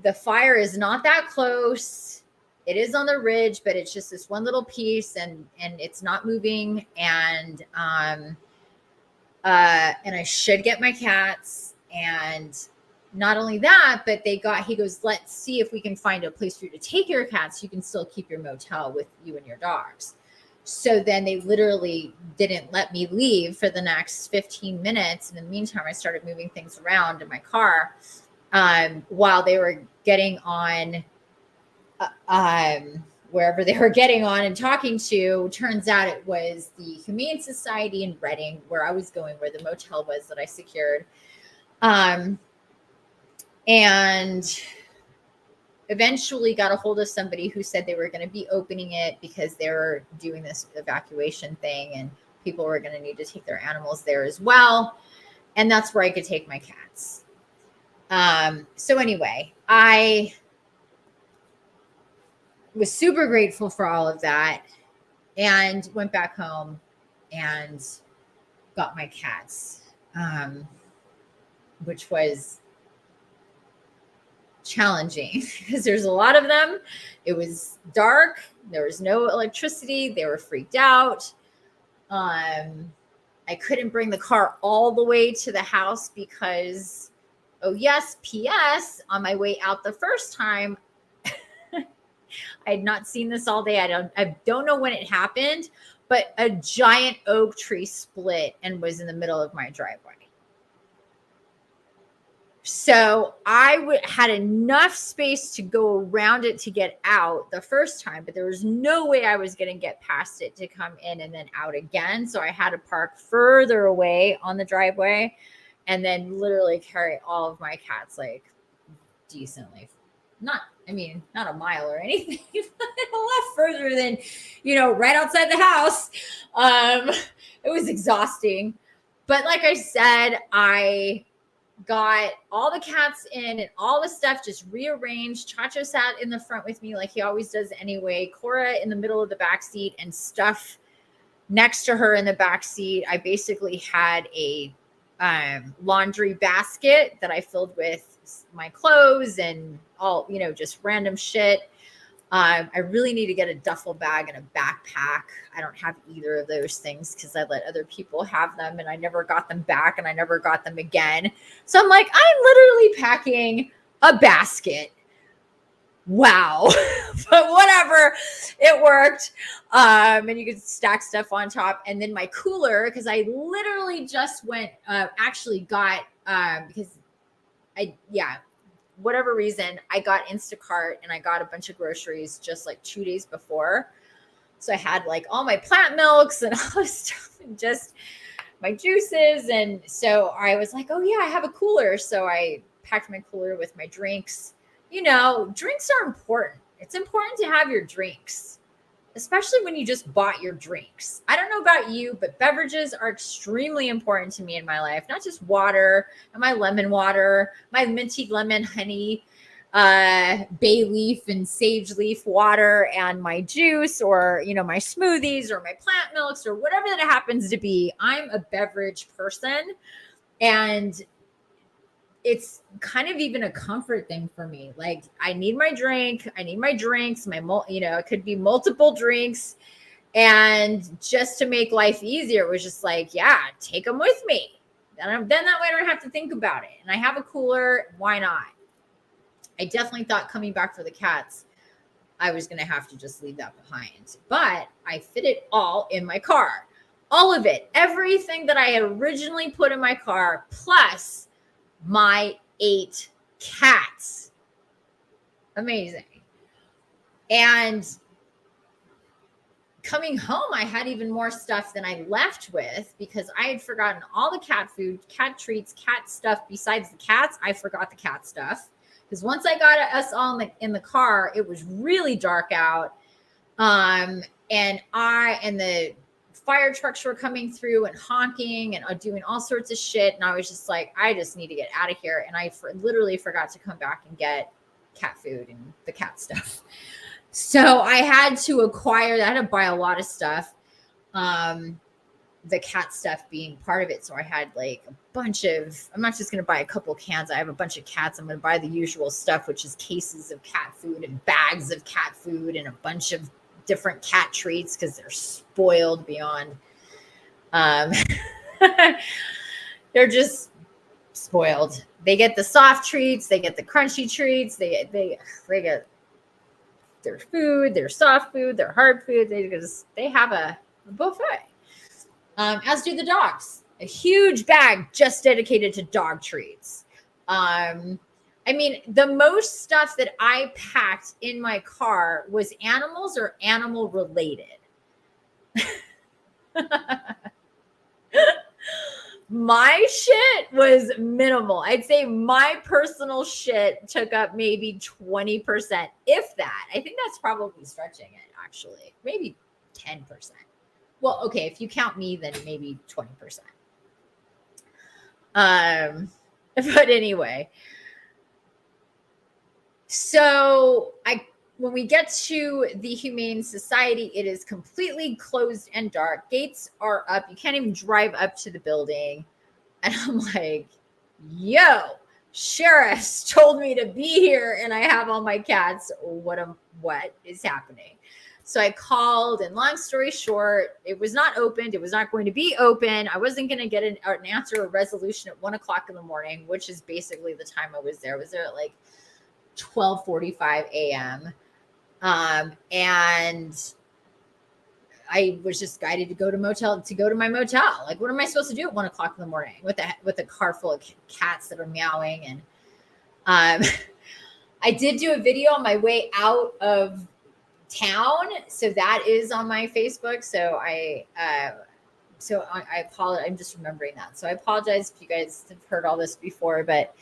the fire is not that close. It is on the ridge, but it's just this one little piece, and it's not moving. And I should get my cats. And not only that, but he goes, let's see if we can find a place for you to take your cats. You can still keep your motel with you and your dogs. So then they literally didn't let me leave for the next 15 minutes. And in the meantime, I started moving things around in my car while they were getting on wherever they were getting on and talking to. Turns out it was the Humane Society in Reading, where I was going, where the motel was that I secured. And eventually got a hold of somebody who said they were going to be opening it because they were doing this evacuation thing, and people were going to need to take their animals there as well. And that's where I could take my cats. So anyway, I was super grateful for all of that, and went back home and got my cats, which was challenging because there's a lot of them. It was dark. There was no electricity. They were freaked out. I couldn't bring the car all the way to the house because, oh yes, P.S. on my way out the first time, I had not seen this all day. I don't know when it happened, but a giant oak tree split and was in the middle of my driveway. So I had enough space to go around it to get out the first time, but there was no way I was going to get past it to come in and then out again. So I had to park further away on the driveway and then literally carry all of my cats like decently. Not a mile or anything, but a lot further than, right outside the house. It was exhausting. But like I said, I got all the cats in and all the stuff just rearranged. Chacho sat in the front with me like he always does anyway. Cora in the middle of the back seat and stuff next to her in the back seat. I basically had a laundry basket that I filled with my clothes and all, just random shit. I really need to get a duffel bag and a backpack. I don't have either of those things because I let other people have them and I never got them back and I never got them again. So I'm like, I'm literally packing a basket. Wow. But whatever, it worked. And you could stack stuff on top. And then my cooler, because I literally just went, because whatever reason, I got Instacart and I got a bunch of groceries just like 2 days before. So I had like all my plant milks and all this stuff and just my juices. And so I was like, oh yeah, I have a cooler. So I packed my cooler with my drinks. Drinks are important. It's important to have your drinks, especially when you just bought your drinks. I don't know about you, but beverages are extremely important to me in my life. Not just water and my lemon water, my minty lemon honey, bay leaf and sage leaf water, and my juice or, my smoothies or my plant milks or whatever that happens to be. I'm a beverage person, and it's kind of even a comfort thing for me. Like I need my drink. I need my drinks, it could be multiple drinks. And just to make life easier, it was just like, yeah, take them with me. Then that way I don't have to think about it. And I have a cooler. Why not? I definitely thought coming back for the cats, I was going to have to just leave that behind, but I fit it all in my car, all of it, everything that I had originally put in my car, plus my 8 cats. Amazing. And coming home, I had even more stuff than I left with because I had forgotten all the cat food, cat treats, cat stuff. Besides the cats, I forgot the cat stuff because once I got us all in the car, it was really dark out. And the fire trucks were coming through and honking and doing all sorts of shit. And I was just like, I just need to get out of here. And I literally forgot to come back and get cat food and the cat stuff. So I had to acquire that. I had to buy a lot of stuff. The cat stuff being part of it. So I had like a bunch of, I'm not just going to buy a couple cans. I have a bunch of cats. I'm going to buy the usual stuff, which is cases of cat food and bags of cat food and a bunch of different cat treats because they're spoiled beyond they're just spoiled. They get the soft treats, they get the crunchy treats, they get their food, their soft food, their hard food. They have a buffet, as do the dogs. A huge bag just dedicated to dog treats. The most stuff that I packed in my car was animals or animal related. My shit was minimal. I'd say my personal shit took up maybe 20%, if that. I think that's probably stretching it, actually. Maybe 10%. Well, okay, if you count me, then maybe 20%. But anyway. So when we get to the Humane Society, it is completely closed and dark. Gates are up. You can't even drive up to the building. And I'm like, yo, sheriffs told me to be here and I have all my cats. What is happening? So I called, and long story short, it was not opened. It was not going to be open. I wasn't going to get an answer or resolution at 1:00 in the morning, which is basically the time I was there. I was there at like 12:45 a.m. And I was just guided to go to my motel. Like, what am I supposed to do at 1 o'clock in the morning with a car full of cats that are meowing? And I did do a video on my way out of town, so that is on my Facebook. So I apologize. I'm just remembering that. So I apologize if you guys have heard all this before, but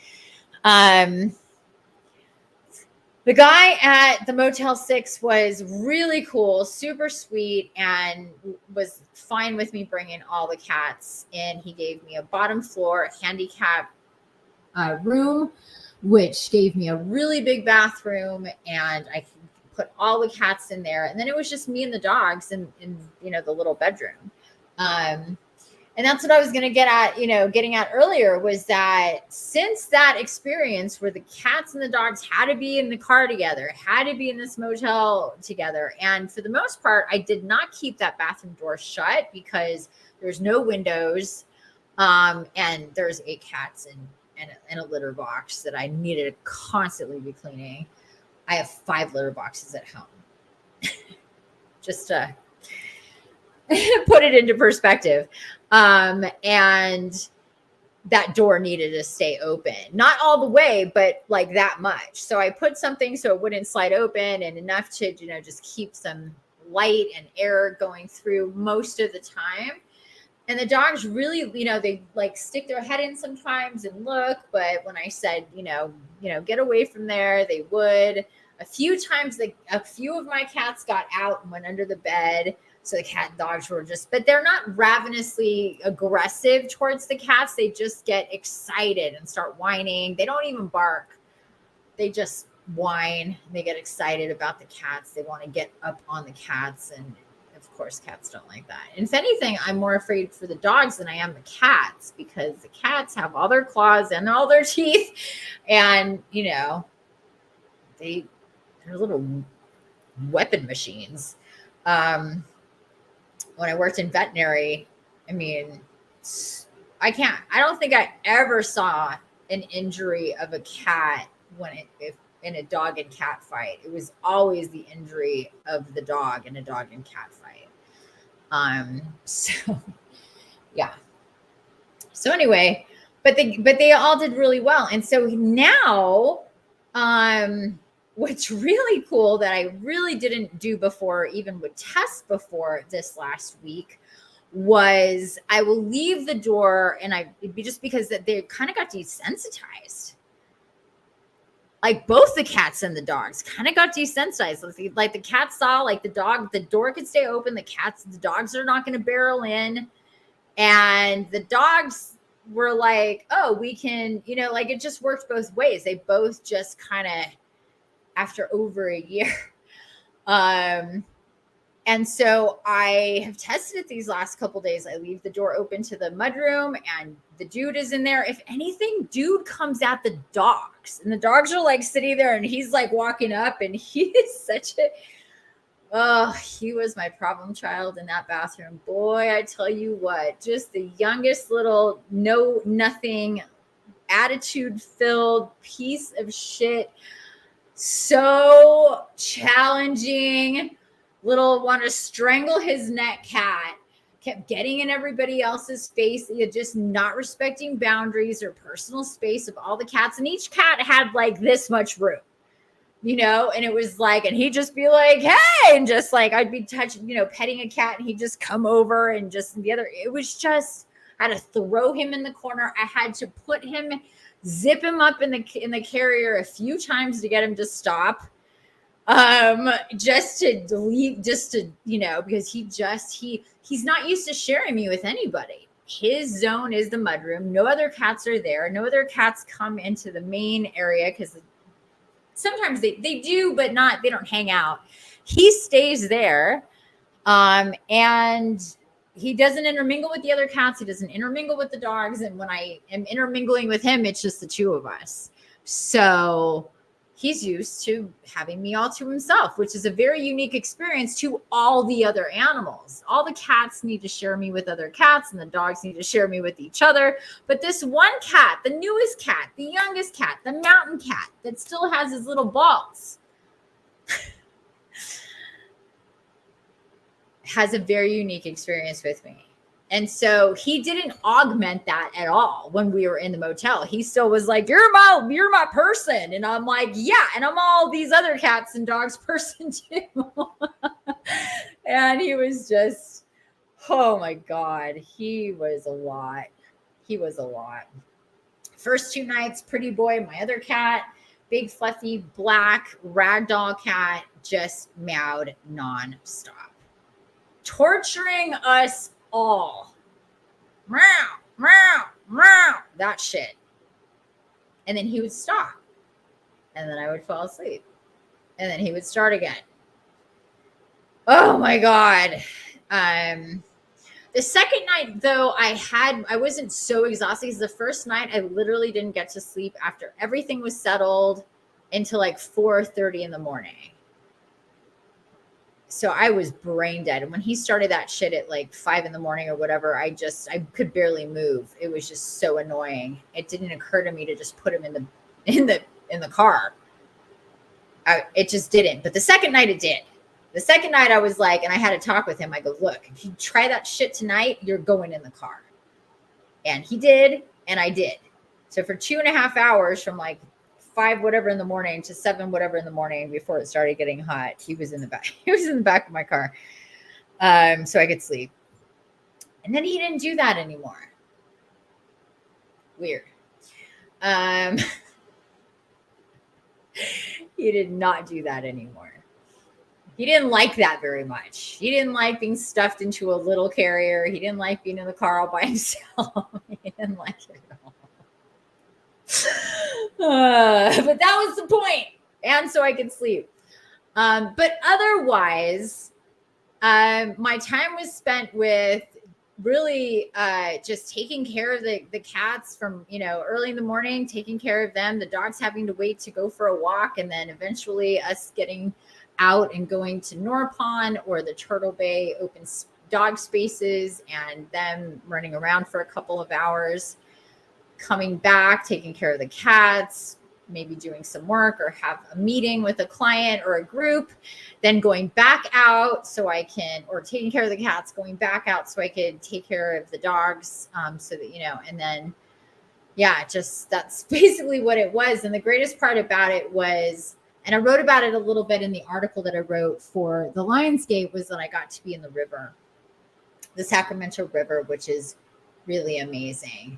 the guy at the Motel 6 was really cool, super sweet, and was fine with me bringing all the cats in. He gave me a bottom floor handicap room, which gave me a really big bathroom, and I could put all the cats in there. And then it was just me and the dogs in the little bedroom. And that's what I was going to getting at earlier, was that since that experience where the cats and the dogs had to be in the car together, had to be in this motel together. And for the most part, I did not keep that bathroom door shut because there's no windows. And there's 8 cats and a litter box that I needed to constantly be cleaning. I have 5 litter boxes at home. Just to put it into perspective. And that door needed to stay open, not all the way, but like that much. So I put something so it wouldn't slide open, and enough to, just keep some light and air going through most of the time. And the dogs really, they like stick their head in sometimes and look, but when I said, get away from there, they would. A few times, a few of my cats got out and went under the bed. So the cat and dogs were but they're not ravenously aggressive towards the cats. They just get excited and start whining. They don't even bark. They just whine. They get excited about the cats. They want to get up on the cats. And of course, cats don't like that. And if anything, I'm more afraid for the dogs than I am the cats, because the cats have all their claws and all their teeth. And, they're little weapon machines. When I worked in veterinary, I don't think I ever saw an injury of a cat in a dog and cat fight. It was always the injury of the dog in a dog and cat fight. So yeah. So anyway, but they all did really well. And so now, what's really cool that I really didn't do before, even with tests before this last week, was I will leave the door, and it'd be just because that they kind of got desensitized. Like both the cats and the dogs kind of got desensitized. Like the cat saw, like the door could stay open. The dogs are not going to barrel in. And the dogs were like, oh, we can, like it just worked both ways. They both just kind of, after over a year. And so I have tested it these last couple days. I leave the door open to the mudroom, and the dude is in there. If anything, dude comes at the dogs, and the dogs are like sitting there, and he's like walking up, and he is he was my problem child in that bathroom. Boy, I tell you what, just the youngest little nothing, attitude-filled piece of shit. So challenging, little want to strangle his neck cat, kept getting in everybody else's face, just not respecting boundaries or personal space of all the cats. And each cat had like this much room, and it was like, and he'd just be like, hey, and just like, I'd be touching, petting a cat, and he'd just come over, and just it was just, I had to throw him in the corner. I had to zip him up in the carrier a few times to get him to stop, just to leave, because he's not used to sharing me with anybody. His zone is the mudroom. No other cats are there. No other cats come into the main area, because sometimes they do, but they don't hang out. He stays there, and he doesn't intermingle with the other cats. He doesn't intermingle with the dogs. And when I am intermingling with him, it's just the two of us. So he's used to having me all to himself, which is a very unique experience to all the other animals. All the cats need to share me with other cats, and the dogs need to share me with each other. But this one cat, the newest cat, the youngest cat, the mountain cat that still has his little balls, has a very unique experience with me. And so he didn't augment that at all when we were in the motel. He still was like, you're my person. And I'm like, yeah. And I'm all these other cats and dogs person too. And he was just, oh my God, he was a lot. He was a lot. First 2 nights, pretty boy, my other cat, big fluffy black ragdoll cat, just meowed nonstop, torturing us all. Meow, meow, meow, that shit. And then he would stop. And then I would fall asleep. And then he would start again. Oh my God. The second night, though, I wasn't so exhausted because the first night I literally didn't get to sleep after everything was settled until like 4:30 in the morning. So I was brain dead. And when he started that shit at like 5 in the morning or whatever, I could barely move. It was just so annoying. It didn't occur to me to just put him in the car. It just didn't. But the second night it did. The second night I was like, and I had to talk with him. I go, look, if you try that shit tonight, you're going in the car. And he did, and I did. So for 2.5 hours from like 5 whatever in the morning to 7 whatever in the morning before it started getting hot, he was in the back. He was in the back of my car, so I could sleep. And then he didn't do that anymore. Weird. He did not do that anymore. He didn't like that very much. He didn't like being stuffed into a little carrier. He didn't like being in the car all by himself. He didn't like it at all. But that was the point. And so I could sleep. But otherwise, my time was spent with really just taking care of the cats from, early in the morning, taking care of them, the dogs having to wait to go for a walk, and then eventually us getting out and going to Norpon or the Turtle Bay open dog spaces and them running around for a couple of hours, coming back, taking care of the cats, maybe doing some work or have a meeting with a client or a group, then going back out or taking care of the cats, going back out so I could take care of the dogs, so that, and then, that's basically what it was. And the greatest part about it was, and I wrote about it a little bit in the article that I wrote for the Lionsgate, was that I got to be in the river, the Sacramento River, which is really amazing.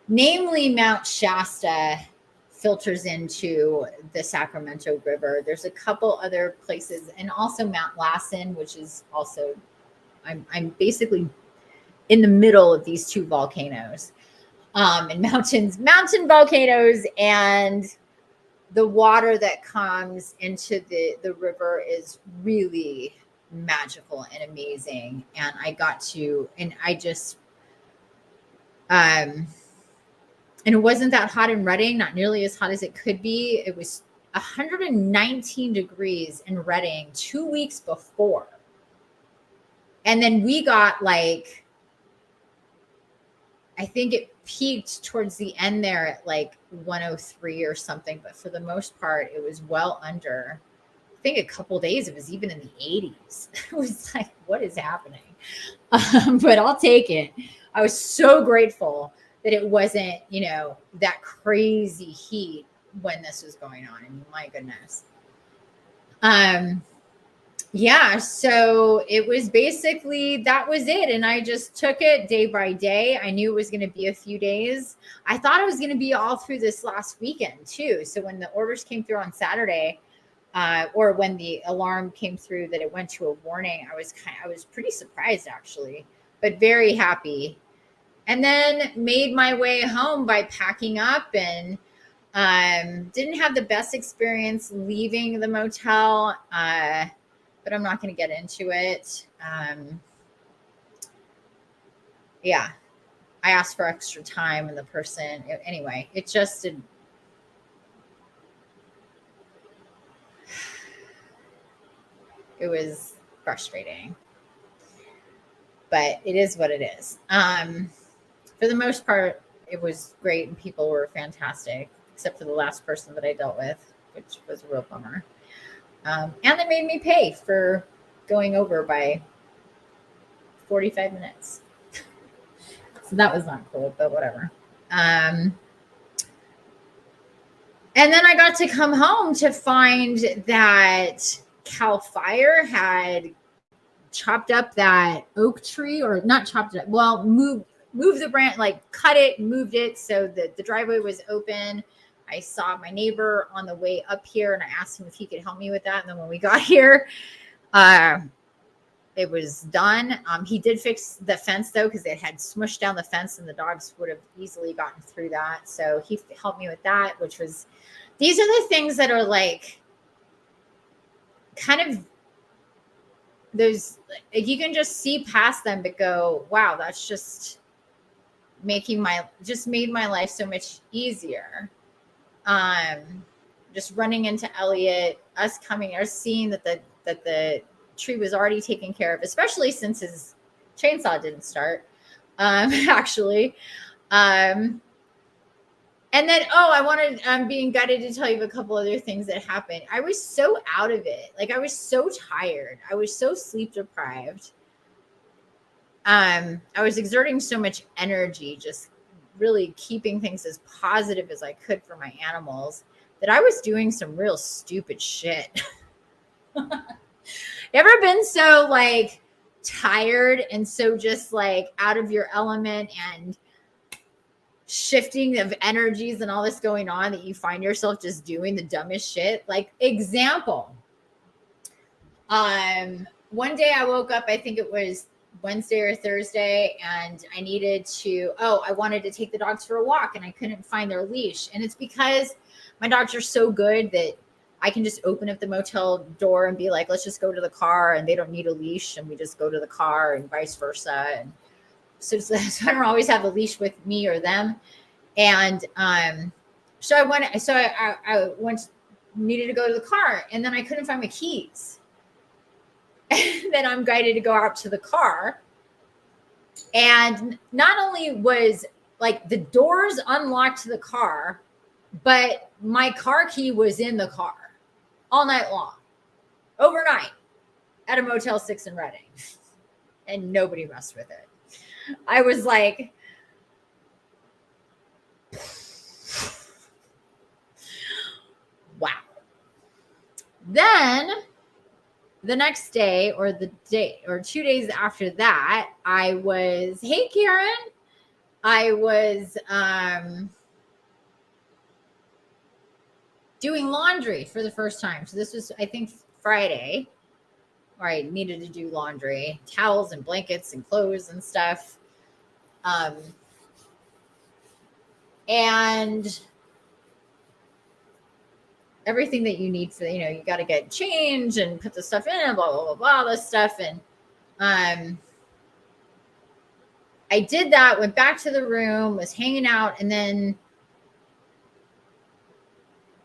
Namely, Mount Shasta filters into the Sacramento River. There's a couple other places, and also Mount Lassen, which is also, I'm basically in the middle of these 2 volcanoes, and mountain volcanoes, and the water that comes into the river is really magical and amazing. And I got to, and I just, and it wasn't that hot in Redding, not nearly as hot as it could be. It was 119 degrees in Redding 2 weeks before. And then we got like, I think it peaked towards the end there at like 103 or something. But for the most part, it was well under. I think a couple of days, it was even in the 80s. It was like, what is happening? But I'll take it. I was so grateful that it wasn't, that crazy heat when this was going on. I mean, my goodness. So it was basically, that was it. And I just took it day by day. I knew it was going to be a few days. I thought it was going to be all through this last weekend too. So when the orders came through on Saturday, or when the alarm came through that it went to a warning, I was pretty surprised actually, but very happy. And then made my way home by packing up, and didn't have the best experience leaving the motel, but I'm not going to get into it. I asked for extra time, and the person, anyway, it just did. It was frustrating, but it is what it is. For the most part, it was great, and people were fantastic, except for the last person that I dealt with, which was a real bummer. And they made me pay for going over by 45 minutes. So that was not cool, but whatever. And then I got to come home to find that Cal Fire had chopped up that oak tree, or not chopped it up, well, moved the branch, like cut it, moved it so that the driveway was open. I saw my neighbor on the way up here and I asked him if he could help me with that. And then when we got here, it was done. He did fix the fence though, because it had smushed down the fence and the dogs would have easily gotten through that. So he helped me with that, which was, these are the things that are like kind of those, like, you can just see past them but go, wow, that's just made my life so much easier. Just running into Elliot, us seeing that the tree was already taken care of, especially since his chainsaw didn't start, actually. And then, I'm being gutted to tell you a couple other things that happened. I was so out of it. Like, I was so tired. I was so sleep deprived. I was exerting so much energy, just really keeping things as positive as I could for my animals, that I was doing some real stupid shit. Ever been so like tired and so just like out of your element and shifting of energies and all this going on that you find yourself just doing the dumbest shit? Like, example, one day I woke up, I think it was Wednesday or Thursday, and I wanted to take the dogs for a walk and I couldn't find their leash. And it's because my dogs are so good that I can just open up the motel door and be like, let's just go to the car, and they don't need a leash, and we just go to the car, and vice versa. And so I don't always have a leash with me or them. And so I needed to go to the car, and then I couldn't find my keys. And then I'm guided to go out to the car. And not only was like the doors unlocked to the car, but my car key was in the car all night long, overnight, at a Motel 6 in Reading. And nobody messed with it. I was like, wow. Then the next day, or 2 days after that, hey Karen, I was doing laundry for the first time. So this was, I think, Friday, where I needed to do laundry, towels and blankets and clothes and stuff. And everything that you need for, you got to get change and put the stuff in and blah, blah, blah, blah, this stuff. And I did that, went back to the room, was hanging out. And then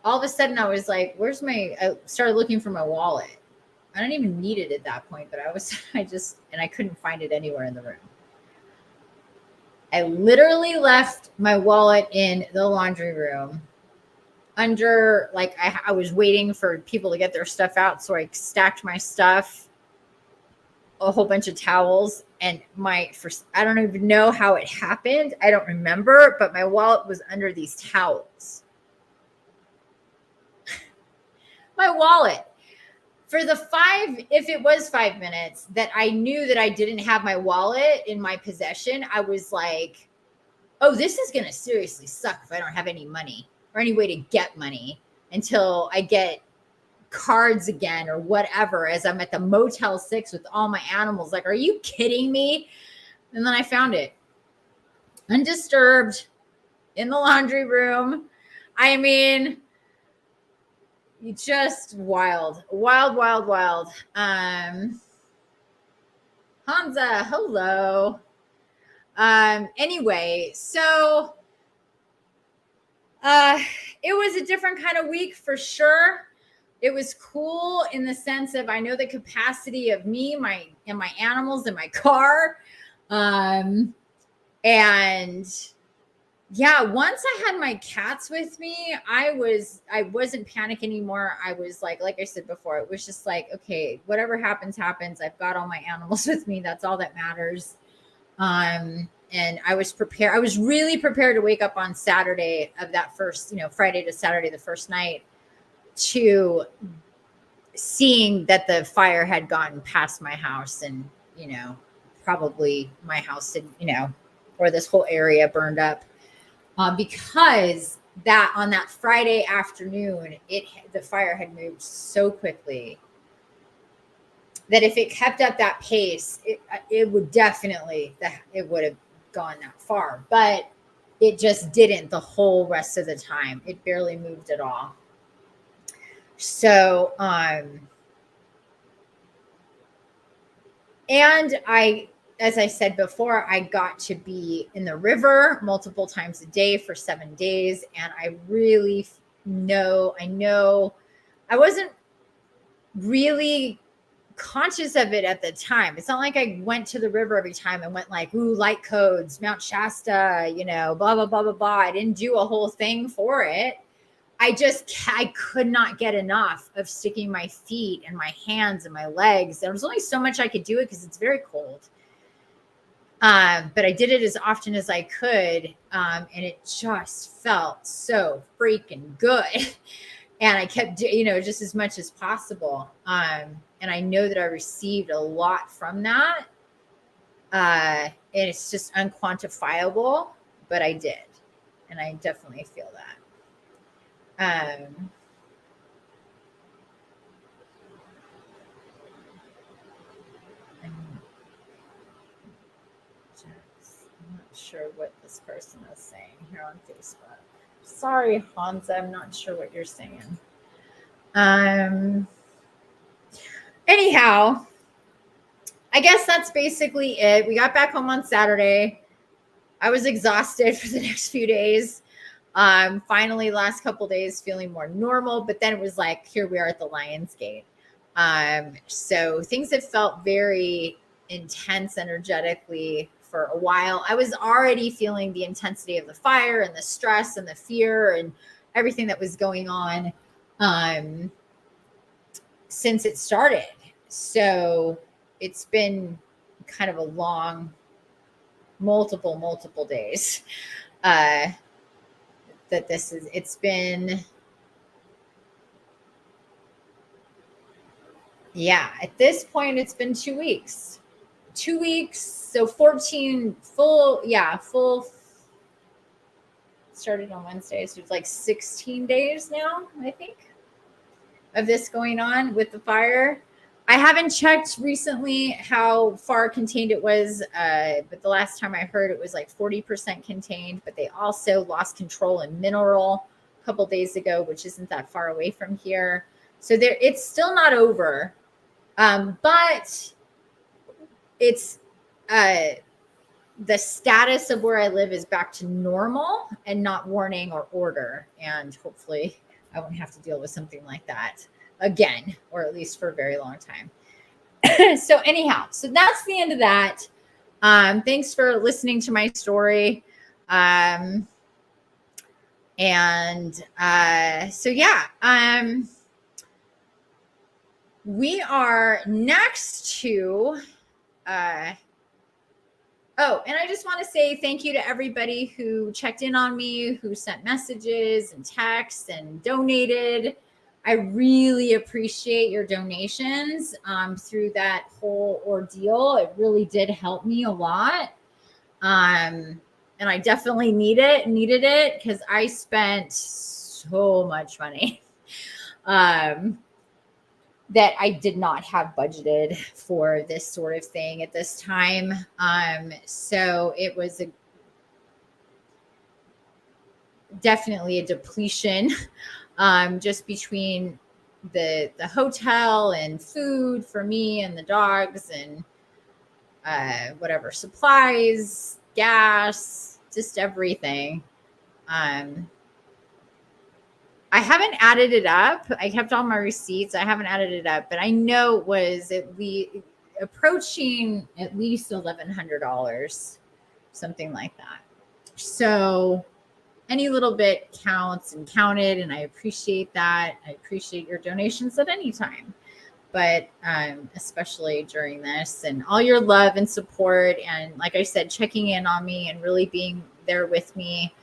all of a sudden I was like, I started looking for my wallet. I didn't even need it at that point, but I couldn't find it anywhere in the room. I literally left my wallet in the laundry room under, like, I was waiting for people to get their stuff out. So I stacked my stuff, a whole bunch of towels, and I don't even know how it happened. I don't remember, but my wallet was under these towels. My wallet. For if it was 5 minutes that I knew that I didn't have my wallet in my possession, I was like, oh, this is going to seriously suck if I don't have any money or any way to get money until I get cards again or whatever, as I'm at the Motel 6 with all my animals. Like, are you kidding me? And then I found it undisturbed in the laundry room. I mean, just wild. Hansa, hello. Anyway, so it was a different kind of week for sure. It was cool in the sense of, I know the capacity of me, my animals, and my car. And yeah, once I had my cats with me, I wasn't panicking anymore. I was like I said before, it was just like, okay, whatever happens, happens. I've got all my animals with me. That's all that matters. And I was prepared. I was really prepared to wake up on Saturday of that first, Friday to Saturday, the first night, to seeing that the fire had gotten past my house and, probably my house had, or this whole area burned up. Because that on that Friday afternoon, the fire had moved so quickly that if it kept up that pace, it would have gone that far, but it just didn't the whole rest of the time. It barely moved at all. So, and as I said before, I got to be in the river multiple times a day for 7 days. And I really I know I wasn't really conscious of it at the time. It's not like I went to the river every time and went like, ooh, light codes, Mount Shasta, blah, blah, blah, blah, blah. I didn't do a whole thing for it. I could not get enough of sticking my feet and my hands and my legs. There was only so much I could do it because it's very cold. But I did it as often as I could. And it just felt so freaking good. And I kept, just as much as possible. And I know that I received a lot from that. And it's just unquantifiable, but I did. And I definitely feel that. I'm not sure what this person is saying here on Facebook. Sorry, Hans, I'm not sure what you're saying. Anyhow, I guess that's basically it. We got back home on Saturday. I was exhausted for the next few days. Finally, last couple days feeling more normal, but then it was like, here we are at the Lion's Gate. So things have felt very intense energetically for a while. I was already feeling the intensity of the fire and the stress and the fear and everything that was going on since it started. So it's been kind of a long, multiple days that it's been, at this point, it's been 2 weeks. 2 weeks, so 14 full, started on Wednesday, so it's like 16 days now, I think, of this going on with the fire. I haven't checked recently how far contained it was, but the last time I heard it was like 40% contained, but they also lost control in Mineral a couple days ago, which isn't that far away from here. So it's still not over, but it's the status of where I live is back to normal and not warning or order. And hopefully I won't have to deal with something like that again, or at least for a very long time. So anyhow, so that's the end of that. Thanks for listening to my story. We are next to, and I just want to say thank you to everybody who checked in on me, who sent messages and texts and donated. I really appreciate your donations through that whole ordeal. It really did help me a lot. And I definitely needed it because I spent so much money that I did not have budgeted for this sort of thing at this time. So it was definitely a depletion. Just between the hotel and food for me and the dogs and whatever supplies, gas, just everything. I haven't added it up. I kept all my receipts. I haven't added it up, but I know it was approaching at least $1,100, something like that. So any little bit counts and counted, and I appreciate that. I appreciate your donations at any time, but especially during this, and all your love and support, and like I said, checking in on me and really being there with me.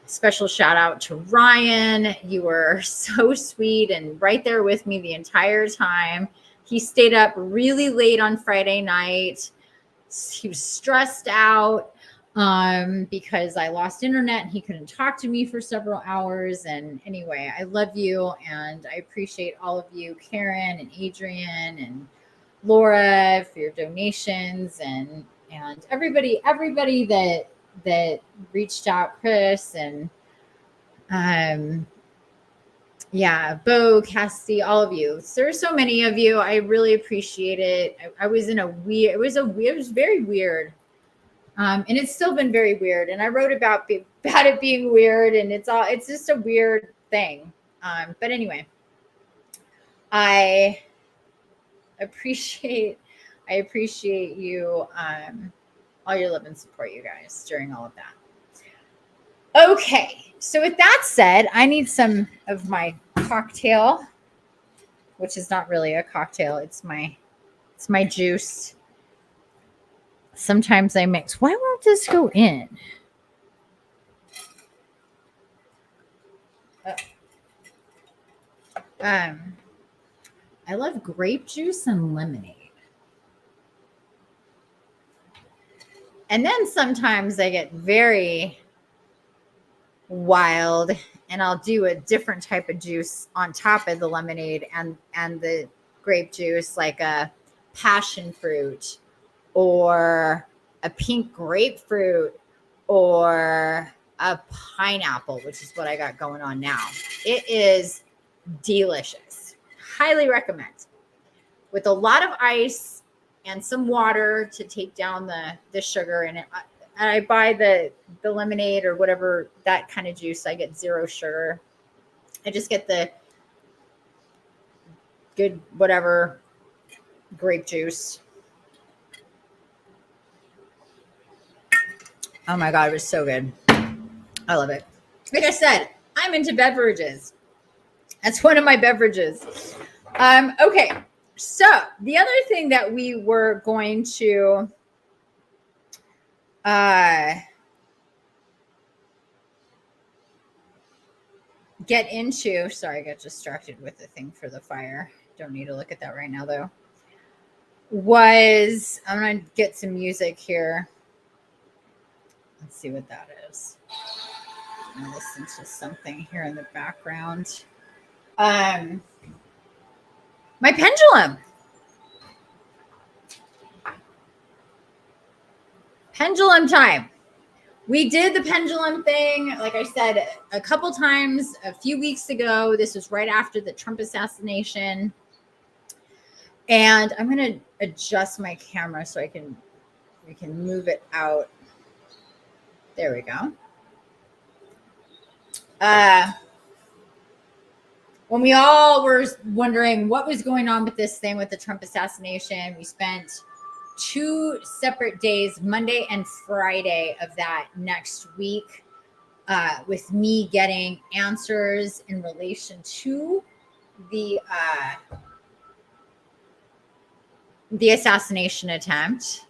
Special shout out to Ryan. You were so sweet and right there with me the entire time. He stayed up really late on Friday night. He was stressed out because I lost internet and he couldn't talk to me for several hours. And anyway, I love you and I appreciate all of you, Karen and Adrian and Laura, for your donations, and everybody that reached out, Chris, and Bo, Cassie, all of you. There's so many of you. I really appreciate it. I was in a weird, it was very weird. And it's still been very weird. And I wrote about it being weird, and it's just a weird thing. But anyway, I appreciate you, all your love and support, you guys, during all of that. Okay, so with that said, I need some of my cocktail, which is not really a cocktail. It's my juice. Sometimes I mix. Why won't this go in? I love grape juice and lemonade. And then sometimes I get very wild and I'll do a different type of juice on top of the lemonade and the grape juice, like a passion fruit or a pink grapefruit or a pineapple, which is what I got going on now. It is delicious. Highly recommend. With a lot of ice and some water to take down the sugar. And I buy the lemonade or whatever, that kind of juice. I get 0 sugar. I just get the good, whatever, grape juice. Oh my God, it was so good. I love it. Like I said, I'm into beverages. That's one of my beverages. Okay. So the other thing that we were going to get into, sorry, I got distracted with the thing for the fire. Don't need to look at that right now though. Was, I'm going to get some music here. Let's see what that is. I'm going to listen to something here in the background. My pendulum. Pendulum time. We did the pendulum thing, like I said, a couple times a few weeks ago. This was right after the Trump assassination. And I'm going to adjust my camera so we can move it out. There we go. When we all were wondering what was going on with this thing with the Trump assassination, we spent 2 separate days, Monday and Friday of that next week, with me getting answers in relation to the assassination attempt.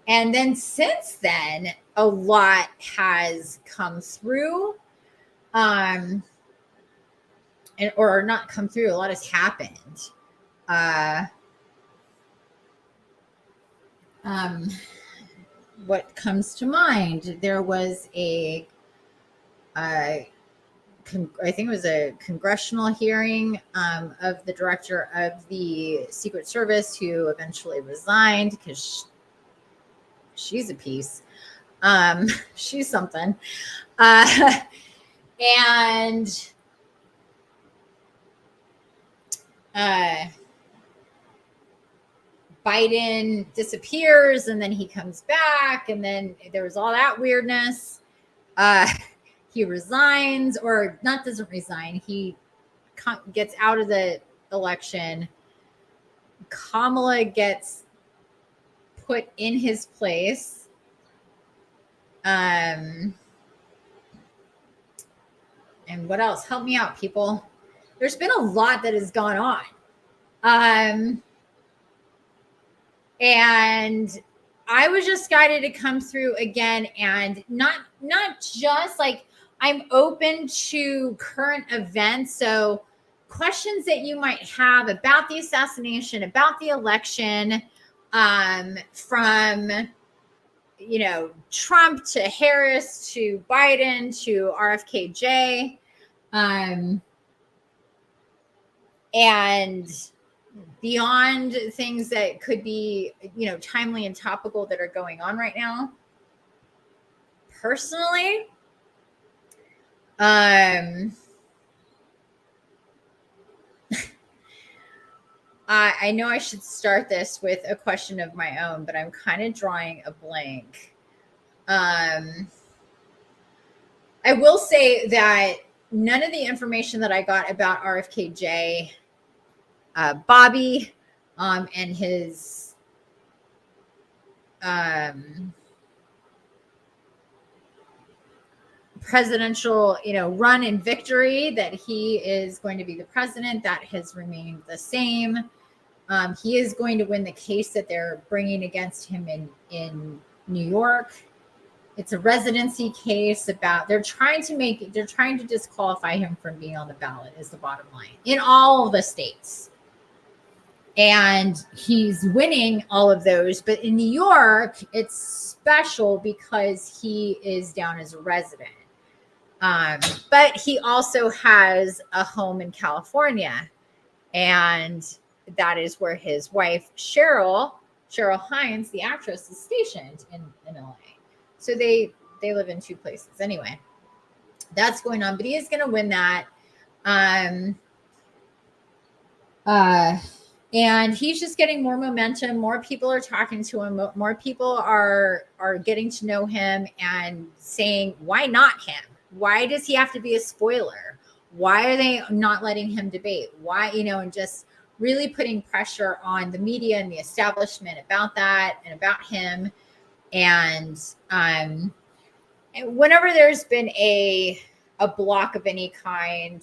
And then since then, a lot has come through, or not come through. A lot has happened. What comes to mind? There was I think it was a congressional hearing of the director of the Secret Service, who eventually resigned because she's a piece. She's something. And Biden disappears and then he comes back, and then there was all that weirdness. He resigns, or not, doesn't resign. He gets out of the election. Kamala gets put in his place. And what else? Help me out, people. There's been a lot that has gone on. And I was just guided to come through again, and not just like, I'm open to current events. So questions that you might have about the assassination, about the election, from, you know, Trump to Harris to Biden to RFKJ, and beyond things that could be, you know, timely and topical that are going on right now. Personally, I know I should start this with a question of my own, but I'm kind of drawing a blank. I will say that none of the information that I got about RFKJ, Bobby, and his presidential, you know, run and victory, that he is going to be the president, that has remained the same. He is going to win the case that they're bringing against him in New York. It's a residency case about, they're trying to disqualify him from being on the ballot, is the bottom line, in all of the states. And he's winning all of those. But in New York, it's special because he is down as a resident. But he also has a home in California. And that is where his wife, Cheryl Hines, the actress, is stationed in LA. So they live in two places. Anyway, that's going on. But he is going to win that. And he's just getting more momentum. More people are talking to him. More people are getting to know him and saying, why not him? Why does he have to be a spoiler? Why are they not letting him debate? Why, you know, and just really putting pressure on the media and the establishment about that and about him. And whenever there's been a block of any kind,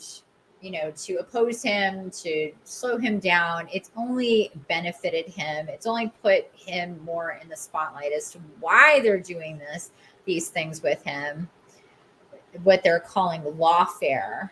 you know, to oppose him, to slow him down, it's only benefited him. It's only put him more in the spotlight as to why they're doing these things with him, what they're calling lawfare,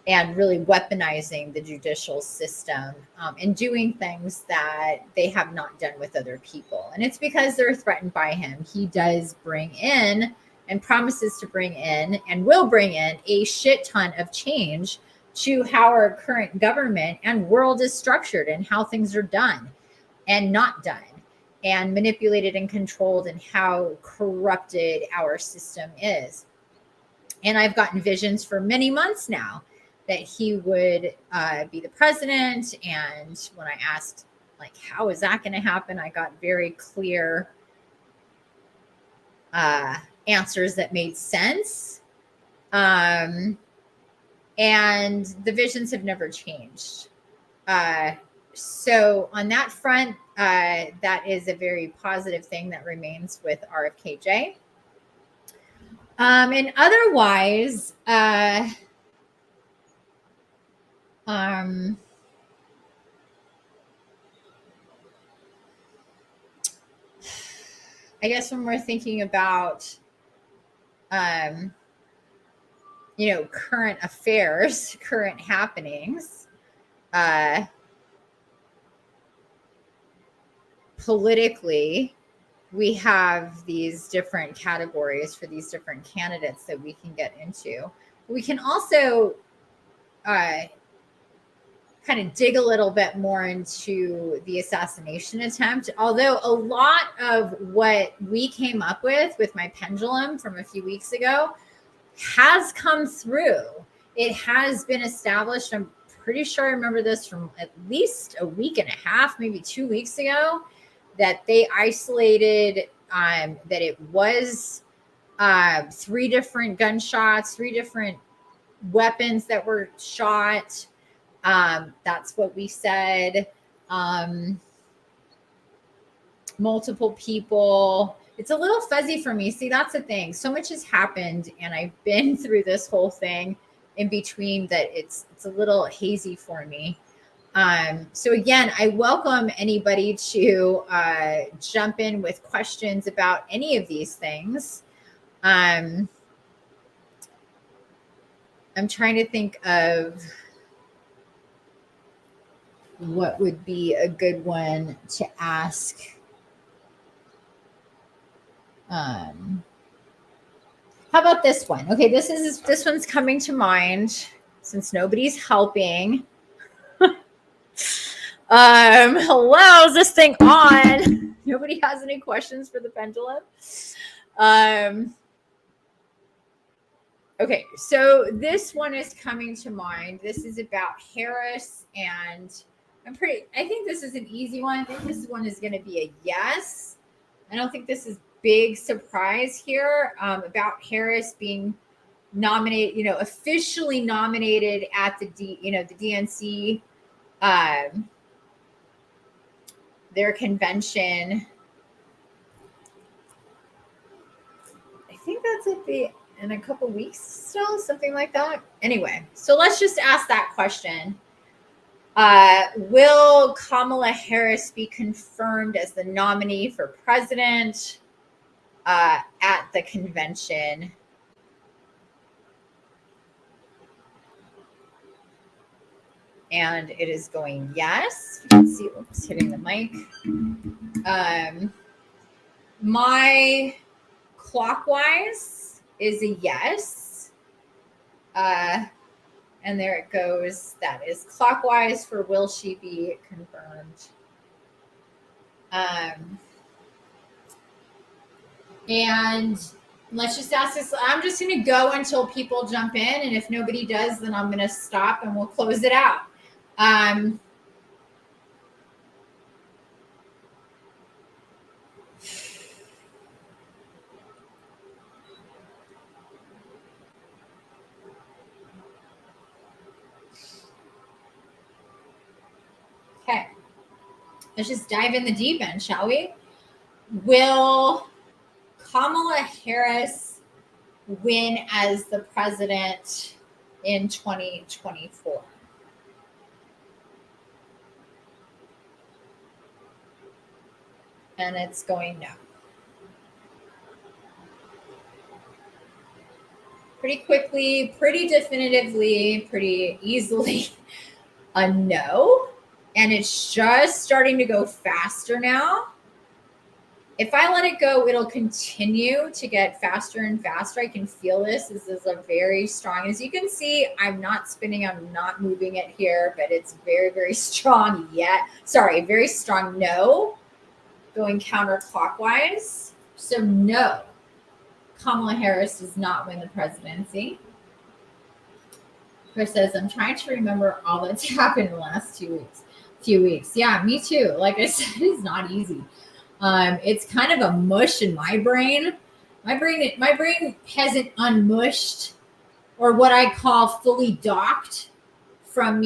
and really weaponizing the judicial system, and doing things that they have not done with other people. And it's because they're threatened by him. He does bring in and promises to bring in and will bring in a shit ton of change to how our current government and world is structured and how things are done and not done and manipulated and controlled, and how corrupted our system is. And I've gotten visions for many months now that he would be the president. And when I asked, like, how is that going to happen, I got very clear answers that made sense. And the visions have never changed. So on that front, that is a very positive thing that remains with RFKJ. And otherwise, I guess when we're thinking about, you know, current affairs, current happenings, politically, we have these different categories for these different candidates that we can get into. We can also kind of dig a little bit more into the assassination attempt, although a lot of what we came up with my pendulum from a few weeks ago has come through. It has been established. I'm pretty sure I remember this from at least a week and a half, maybe 2 weeks ago, that they isolated that it was 3 different gunshots, 3 different weapons that were shot. That's what we said. Multiple people. it's a little fuzzy for me. See, that's the thing. So much has happened, and I've been through this whole thing in between that it's a little hazy for me. So again, I welcome anybody to jump in with questions about any of these things. I'm trying to think of what would be a good one to ask. How about this one? Okay, this one's coming to mind since nobody's helping. Hello, is this thing on? Nobody has any questions for the pendulum? Okay, so this one is coming to mind. This is about Harris, and I think this is an easy one. I think this one is going to be a yes. I don't think this is big surprise here about Harris being nominated, officially nominated at the DNC, their convention. I think that's in a couple weeks still, something like that. Anyway, so let's just ask that question. Will Kamala Harris be confirmed as the nominee for president at the convention? And it is going yes. You can see, oops, hitting the mic. My clockwise is a yes. And there it goes. That is clockwise for will she be confirmed. And let's just ask this. I'm just going to go until people jump in. And if nobody does, then I'm going to stop and we'll close it out. Okay. Let's just dive in the deep end, shall we? Will Kamala Harris win as the president in 2024? And it's going no. Pretty quickly, pretty definitively, pretty easily a no. And it's just starting to go faster now. If I let it go, it'll continue to get faster and faster. I can feel this. This is a very strong, as you can see, I'm not spinning, I'm not moving it here, but it's very, very strong yet. Sorry, very strong no. Going counterclockwise. So no, Kamala Harris does not win the presidency. Chris says, I'm trying to remember all that's happened in the last few weeks. Yeah, me too. Like I said, it's not easy. It's kind of a mush in my brain. My brain hasn't unmushed, or what I call fully docked, from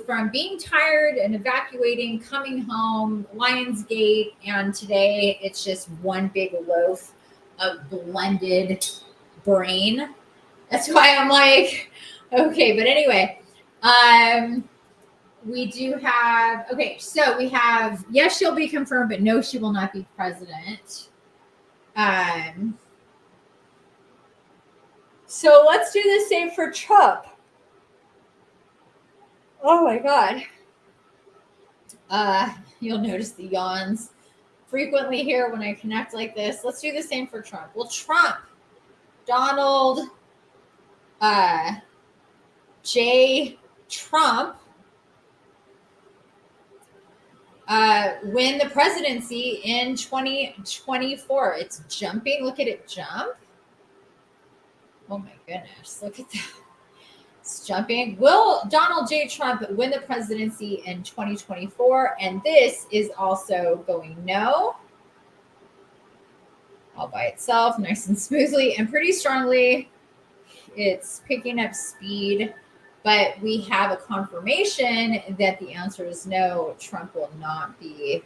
from being tired and evacuating, coming home, Lionsgate, and today it's just one big loaf of blended brain. That's why I'm like, okay, but anyway, we do have, okay, so we have, yes, she'll be confirmed, but no, she will not be president. So let's do the same for Trump. Oh my God. You'll notice the yawns frequently here when I connect like this. Let's do the same for Trump. Well, Trump, Donald J. Trump, win the presidency in 2024. It's jumping. Look at it jump. Oh my goodness. Look at that. It's jumping. Will Donald J. Trump win the presidency in 2024? And this is also going no. All by itself, nice and smoothly and pretty strongly. It's picking up speed. But we have a confirmation that the answer is no, Trump will not be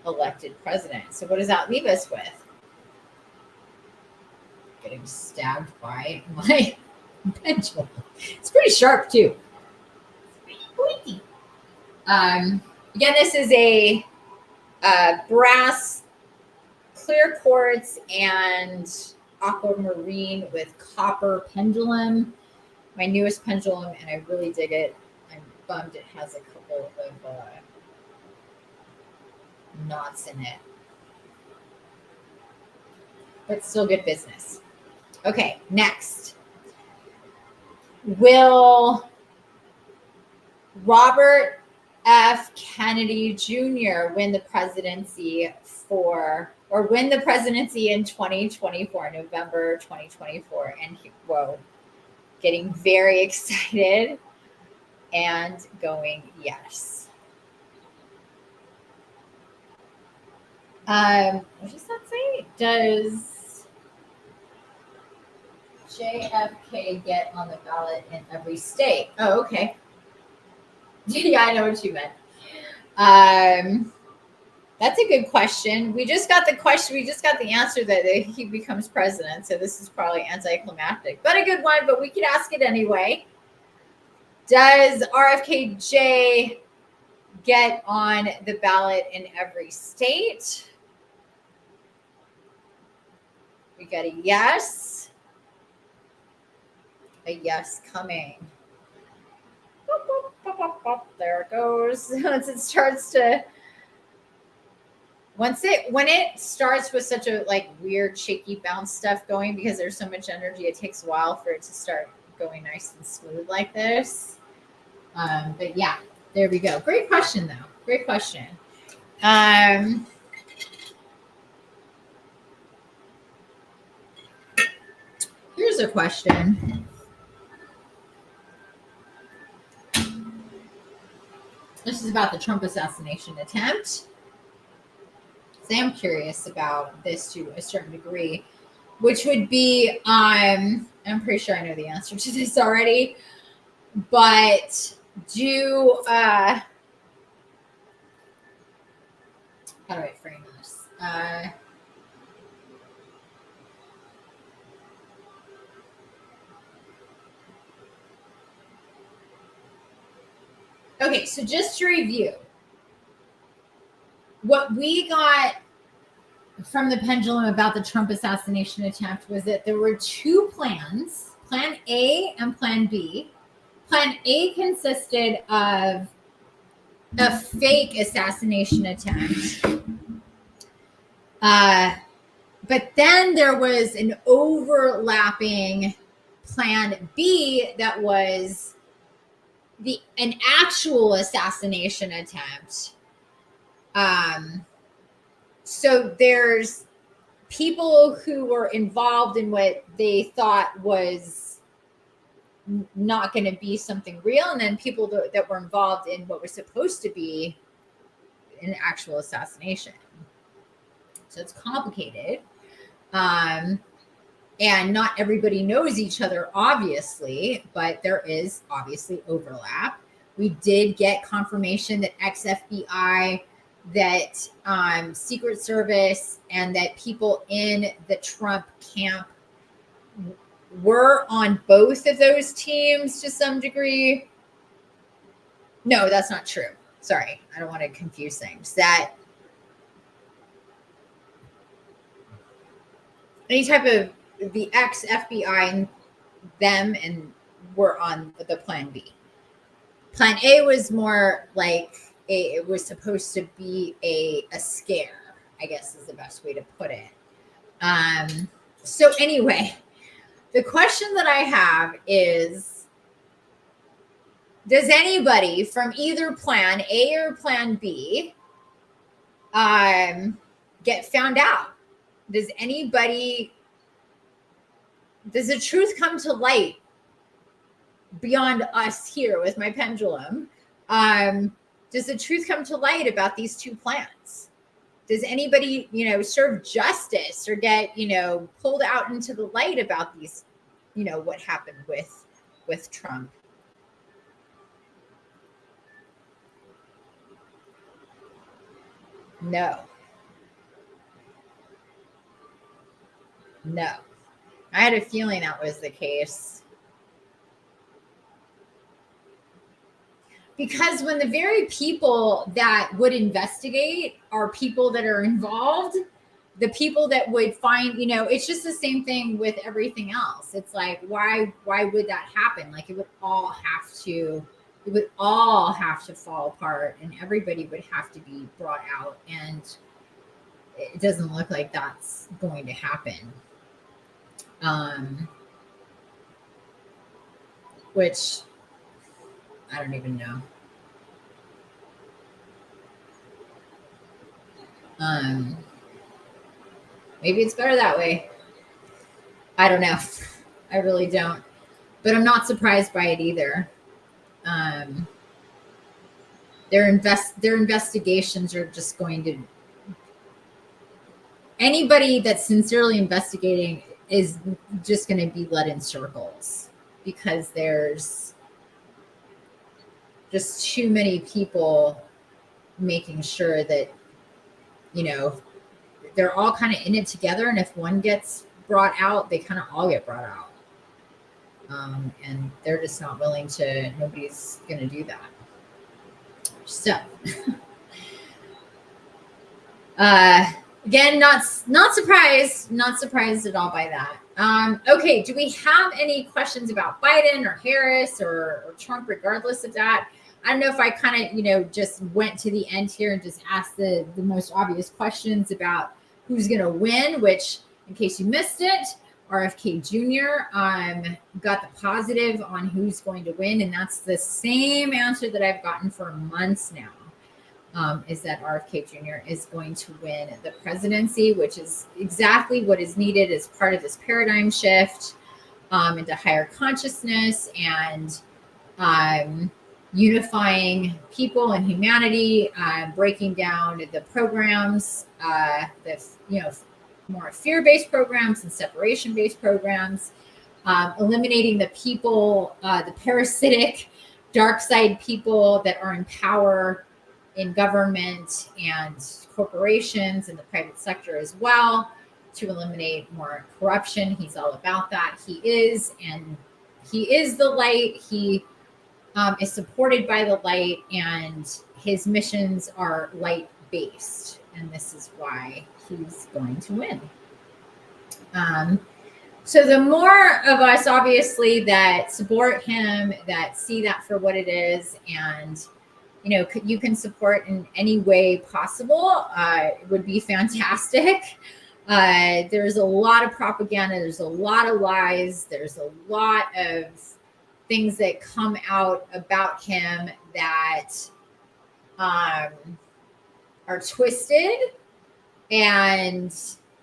elected president. So what does that leave us with? getting stabbed by my pendulum. It's pretty sharp too. It's pretty pointy. Again, this is a brass, clear quartz, and aquamarine with copper pendulum. My newest pendulum, and I really dig it. I'm bummed it has a couple of knots in it, but still good business. Okay, next. Will Robert F. Kennedy Jr. win the presidency in 2024, November 2024? And getting very excited and going yes. What does that say? Does JFK get on the ballot in every state? Oh, okay. Yeah, I know what you meant. That's a good question. We just got the question. We just got the answer that he becomes president. So this is probably anticlimactic, but a good one. But we could ask it anyway. Does RFKJ get on the ballot in every state? We got a yes. A yes coming. Boop, boop, boop, boop, boop. There it goes. Once it starts to, when it starts with such a like weird shaky bounce stuff going, because there's so much energy, it takes a while for it to start going nice and smooth like this. But yeah, there we go. Great question though. Great question. Here's a question. This is about the Trump assassination attempt. So I'm curious about this to a certain degree, which would be, I'm pretty sure I know the answer to this already, but how do I frame this? Okay, so just to review, what we got from the pendulum about the Trump assassination attempt was that there were two plans, Plan A and Plan B. Plan A consisted of a fake assassination attempt. But then there was an overlapping Plan B that was an actual assassination attempt. So there's people who were involved in what they thought was not going to be something real, and then people that were involved in what was supposed to be an actual assassination. So it's complicated. And not everybody knows each other, obviously, but there is obviously overlap. We did get confirmation that ex-FBI, that Secret Service, and that people in the Trump camp were on both of those teams to some degree. No, that's not true. Sorry, I don't want to confuse things. That any type of the ex-FBI and them and were on the Plan B. Plan A was more like it was supposed to be a scare, I guess is the best way to put it. So anyway, the question that I have is, does anybody from either Plan A or Plan B get found out? Does the truth come to light beyond us here with my pendulum? Does the truth come to light about these two plans? Does anybody, serve justice or get, pulled out into the light about these, what happened with Trump? No. I had a feeling that was the case. Because when the very people that would investigate are people that are involved, the people that would find, you know, it's just the same thing with everything else. It's like, why would that happen? Like it would all have to fall apart and everybody would have to be brought out. And it doesn't look like that's going to happen. Which I don't even know. Maybe it's better that way. I don't know. I really don't. But I'm not surprised by it either. Their investigations are just going to, anybody that's sincerely investigating is just going to be led in circles because there's just too many people making sure that, you know, they're all kind of in it together. And if one gets brought out, they kind of all get brought out. And they're just not willing to, nobody's going to do that. So, again, not surprised at all by that. Okay. Do we have any questions about Biden or Harris or Trump, regardless of that? I don't know if I kind of, you know, just went to the end here and just asked the most obvious questions about who's going to win, which, in case you missed it, RFK Jr. Got the positive on who's going to win. And that's the same answer that I've gotten for months now, is that RFK Jr. is going to win the presidency, which is exactly what is needed as part of this paradigm shift into higher consciousness and unifying people and humanity, breaking down the programs, more fear-based programs and separation-based programs, eliminating the people, the parasitic, dark side people that are in power in government and corporations and the private sector as well, to eliminate more corruption. He's all about that. He is the light. He is supported by the light, and his missions are light-based. And this is why he's going to win. So the more of us, obviously, that support him, that see that for what it is, and, you know, you can support in any way possible, it would be fantastic. There's a lot of propaganda. There's a lot of lies. There's a lot of things that come out about him that are twisted and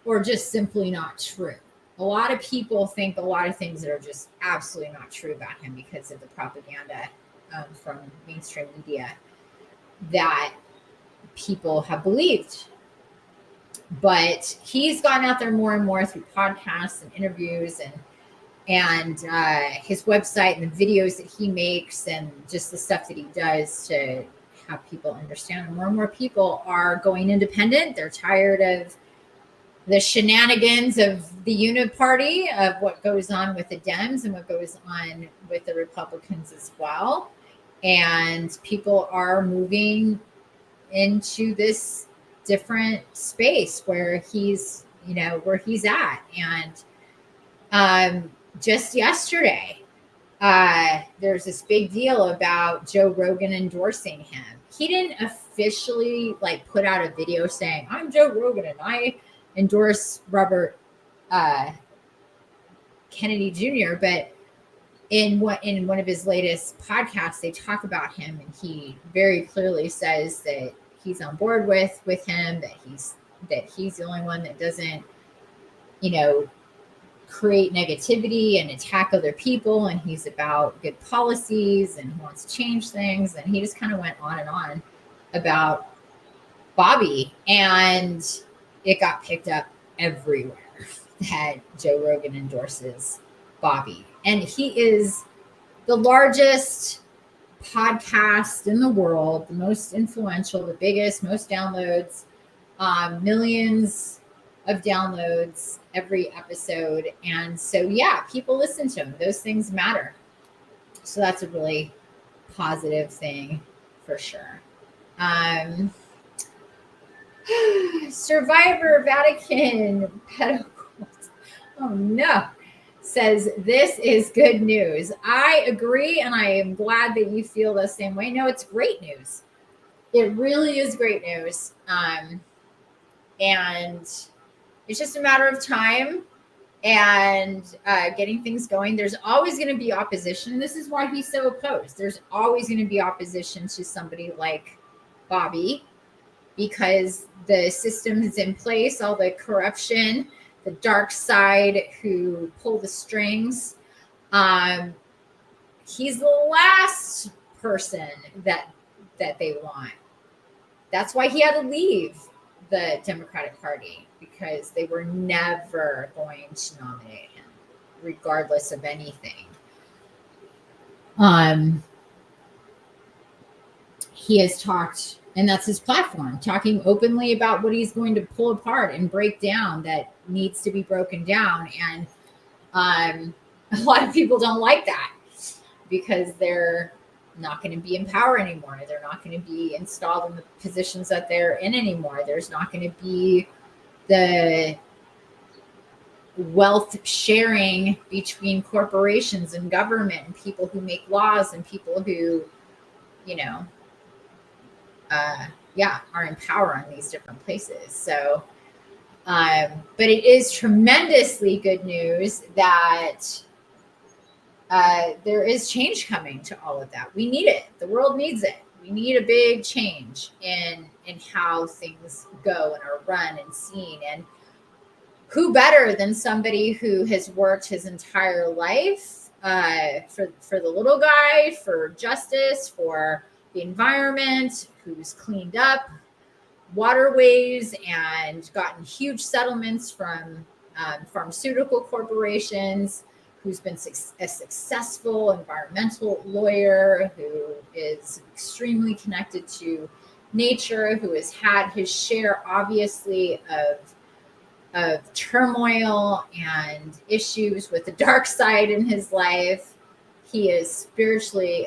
or just simply not true. A lot of people think a lot of things that are just absolutely not true about him because of the propaganda from mainstream media that people have believed. But he's gotten out there more and more through podcasts and interviews and his website and the videos that he makes and just the stuff that he does to have people understand. More and more people are going independent. They're tired of the shenanigans of the Uniparty, of what goes on with the Dems and what goes on with the Republicans as well. And people are moving into this different space where he's, you know, where he's at. And just yesterday, there's this big deal about Joe Rogan endorsing him. He didn't officially like put out a video saying, I'm Joe Rogan and I endorse Robert Kennedy Jr., but in one of his latest podcasts, they talk about him, and he very clearly says that he's on board with him, that he's the only one that doesn't, you know, create negativity and attack other people, and he's about good policies and he wants to change things. And he just kind of went on and on about Bobby, and it got picked up everywhere that Joe Rogan endorses Bobby. And he is the largest podcast in the world, the most influential, the biggest, most downloads, millions of downloads every episode. And so, yeah, people listen to them. Those things matter. So that's a really positive thing for sure. Survivor Vatican Pedicles. Oh no. Says this is good news. I agree, and I am glad that you feel the same way. No, it's great news. It really is great news. And it's just a matter of time and getting things going. There's always going to be opposition. This is why he's so opposed. There's always going to be opposition to somebody like Bobby, because the system is in place, all the corruption, the dark side who pull the strings. He's the last person that they want. That's why he had to leave the Democratic Party, because they were never going to nominate him, regardless of anything. He has talked, and that's his platform, talking openly about what he's going to pull apart and break down that needs to be broken down. And a lot of people don't like that, because they're not going to be in power anymore. They're not going to be installed in the positions that they're in anymore. There's not going to be the wealth sharing between corporations and government and people who make laws and people who, are in power on these different places. So, but it is tremendously good news that there is change coming to all of that. We need it. The world needs it. We need a big change in how things go and are run and seen. And who better than somebody who has worked his entire life for the little guy, for justice, for the environment, who's cleaned up waterways and gotten huge settlements from pharmaceutical corporations, who's been a successful environmental lawyer, who is extremely connected to nature, who has had his share, obviously, of turmoil and issues with the dark side in his life. He is spiritually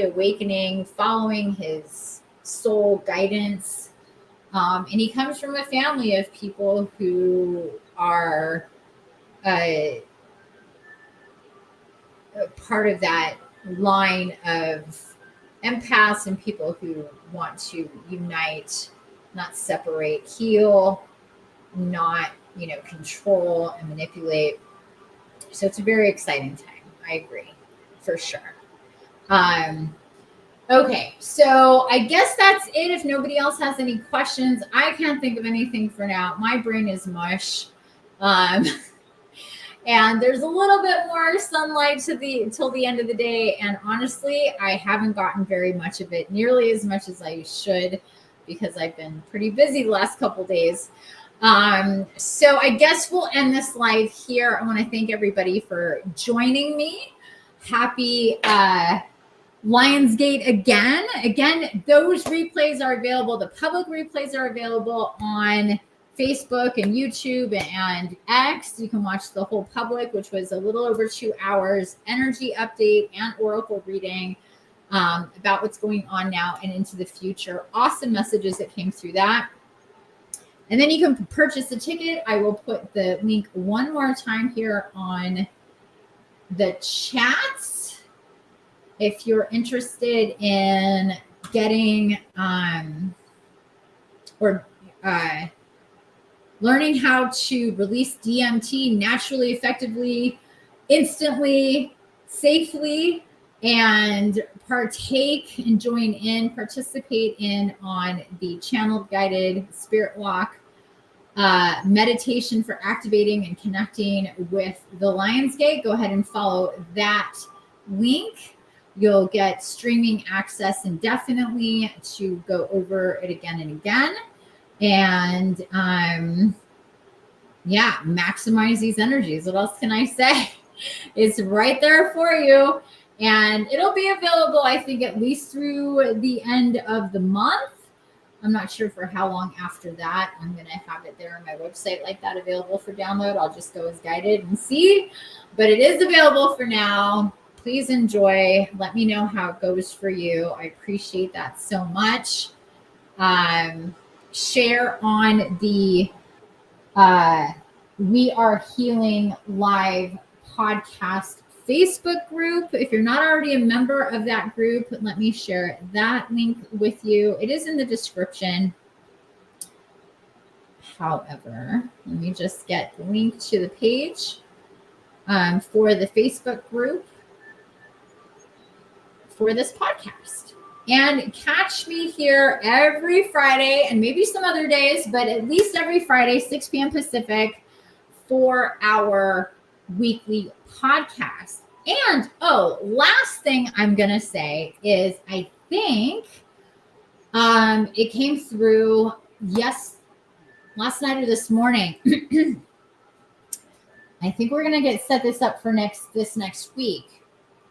awakening, following his soul guidance. And he comes from a family of people who are part of that line of empaths and people who want to unite, not separate, heal, not, control and manipulate. So it's a very exciting time. I agree, for sure. Okay, so I guess that's it. If nobody else has any questions, I can't think of anything for now. My brain is mush. And there's a little bit more sunlight till the end of the day. And honestly, I haven't gotten very much of it, nearly as much as I should, because I've been pretty busy the last couple days. So I guess we'll end this live here. I want to thank everybody for joining me. Happy Lionsgate again. Again, those replays are available. The public replays are available on Facebook and YouTube and X. You can watch the whole public, which was a little over 2 hours, energy update and oracle reading about what's going on now and into the future. Awesome messages that came through that. And then you can purchase a ticket. I will put the link one more time here on the chats. If you're interested in getting learning how to release DMT naturally, effectively, instantly, safely, and partake and participate in on the channeled guided spirit walk meditation for activating and connecting with the Lionsgate, go ahead and follow that link. You'll get streaming access indefinitely to go over it again and again. And maximize these energies. What else can I say? It's right there for you. And it'll be available, I think, at least through the end of the month. I'm not sure for how long after that. I'm going to have it there on my website like that available for download. I'll just go as guided and see. But it is available for now. Please enjoy. Let me know how it goes for you. I appreciate that so much. Share on the We Are Healing Live podcast Facebook group. If you're not already a member of that group, let me share that link with you. It is in the description. However, let me just get the link to the page for the Facebook group for this podcast. And catch me here every Friday and maybe some other days, but at least every Friday, 6 p.m. Pacific, for our weekly podcast. And last thing I'm going to say is I think it came through, last night or this morning. I think we're going to set this up for this next week.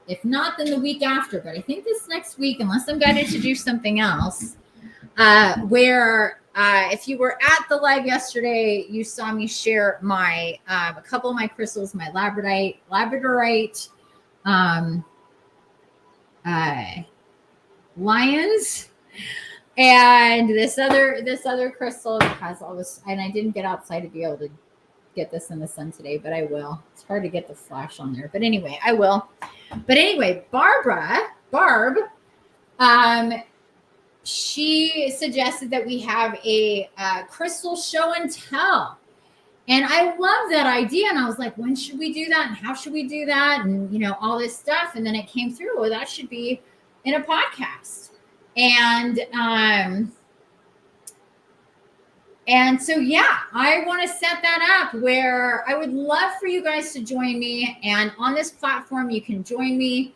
If not, then the week after. But I think this next week, unless I'm guided to do something else, where if you were at the live yesterday, you saw me share my a couple of my crystals, my labradorite, lions, and this other crystal that has all this. And I didn't get outside to be able to get this in the sun today, but I will. It's hard to get the flash on there, but anyway, I will. But anyway, Barb, she suggested that we have a crystal show and tell. And I love that idea. And I was like, when should we do that? And how should we do that? And, all this stuff. And then it came through, well, that should be in a podcast. And so, yeah, I want to set that up where I would love for you guys to join me. And on this platform, you can join me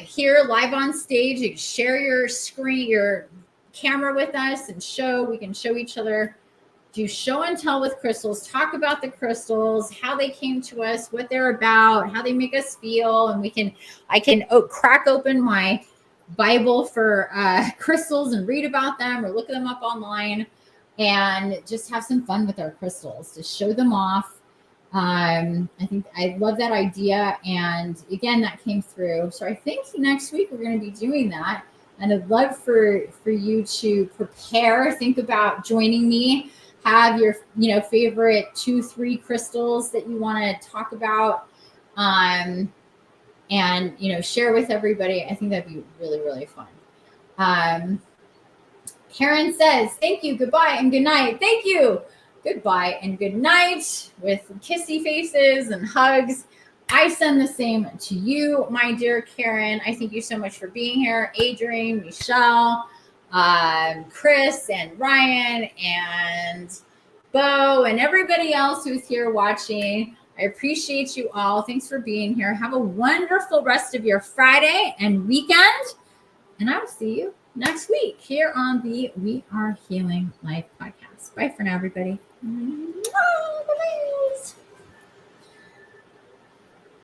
here live on stage. You can share your screen, your camera with us, and we can show each other, do show and tell with crystals, talk about the crystals, how they came to us, what they're about, how they make us feel. And I can crack open my Bible for crystals and read about them or look them up online and just have some fun with our crystals, to show them off. I think I love that idea. And again, that came through. So I think next week we're going to be doing that. And I'd love for you to prepare, think about joining me, have your, favorite 2-3 crystals that you want to talk about. And, share with everybody. I think that'd be really, really fun. Karen says, thank you, goodbye, and good night. Thank you. Goodbye and good night with kissy faces and hugs. I send the same to you, my dear Karen. I thank you so much for being here. Adrienne, Michelle, Chris, and Ryan, and Bo, and everybody else who's here watching. I appreciate you all. Thanks for being here. Have a wonderful rest of your Friday and weekend. And I will see you next week here on the We Are Healing Life podcast. Bye for now, everybody. Bye.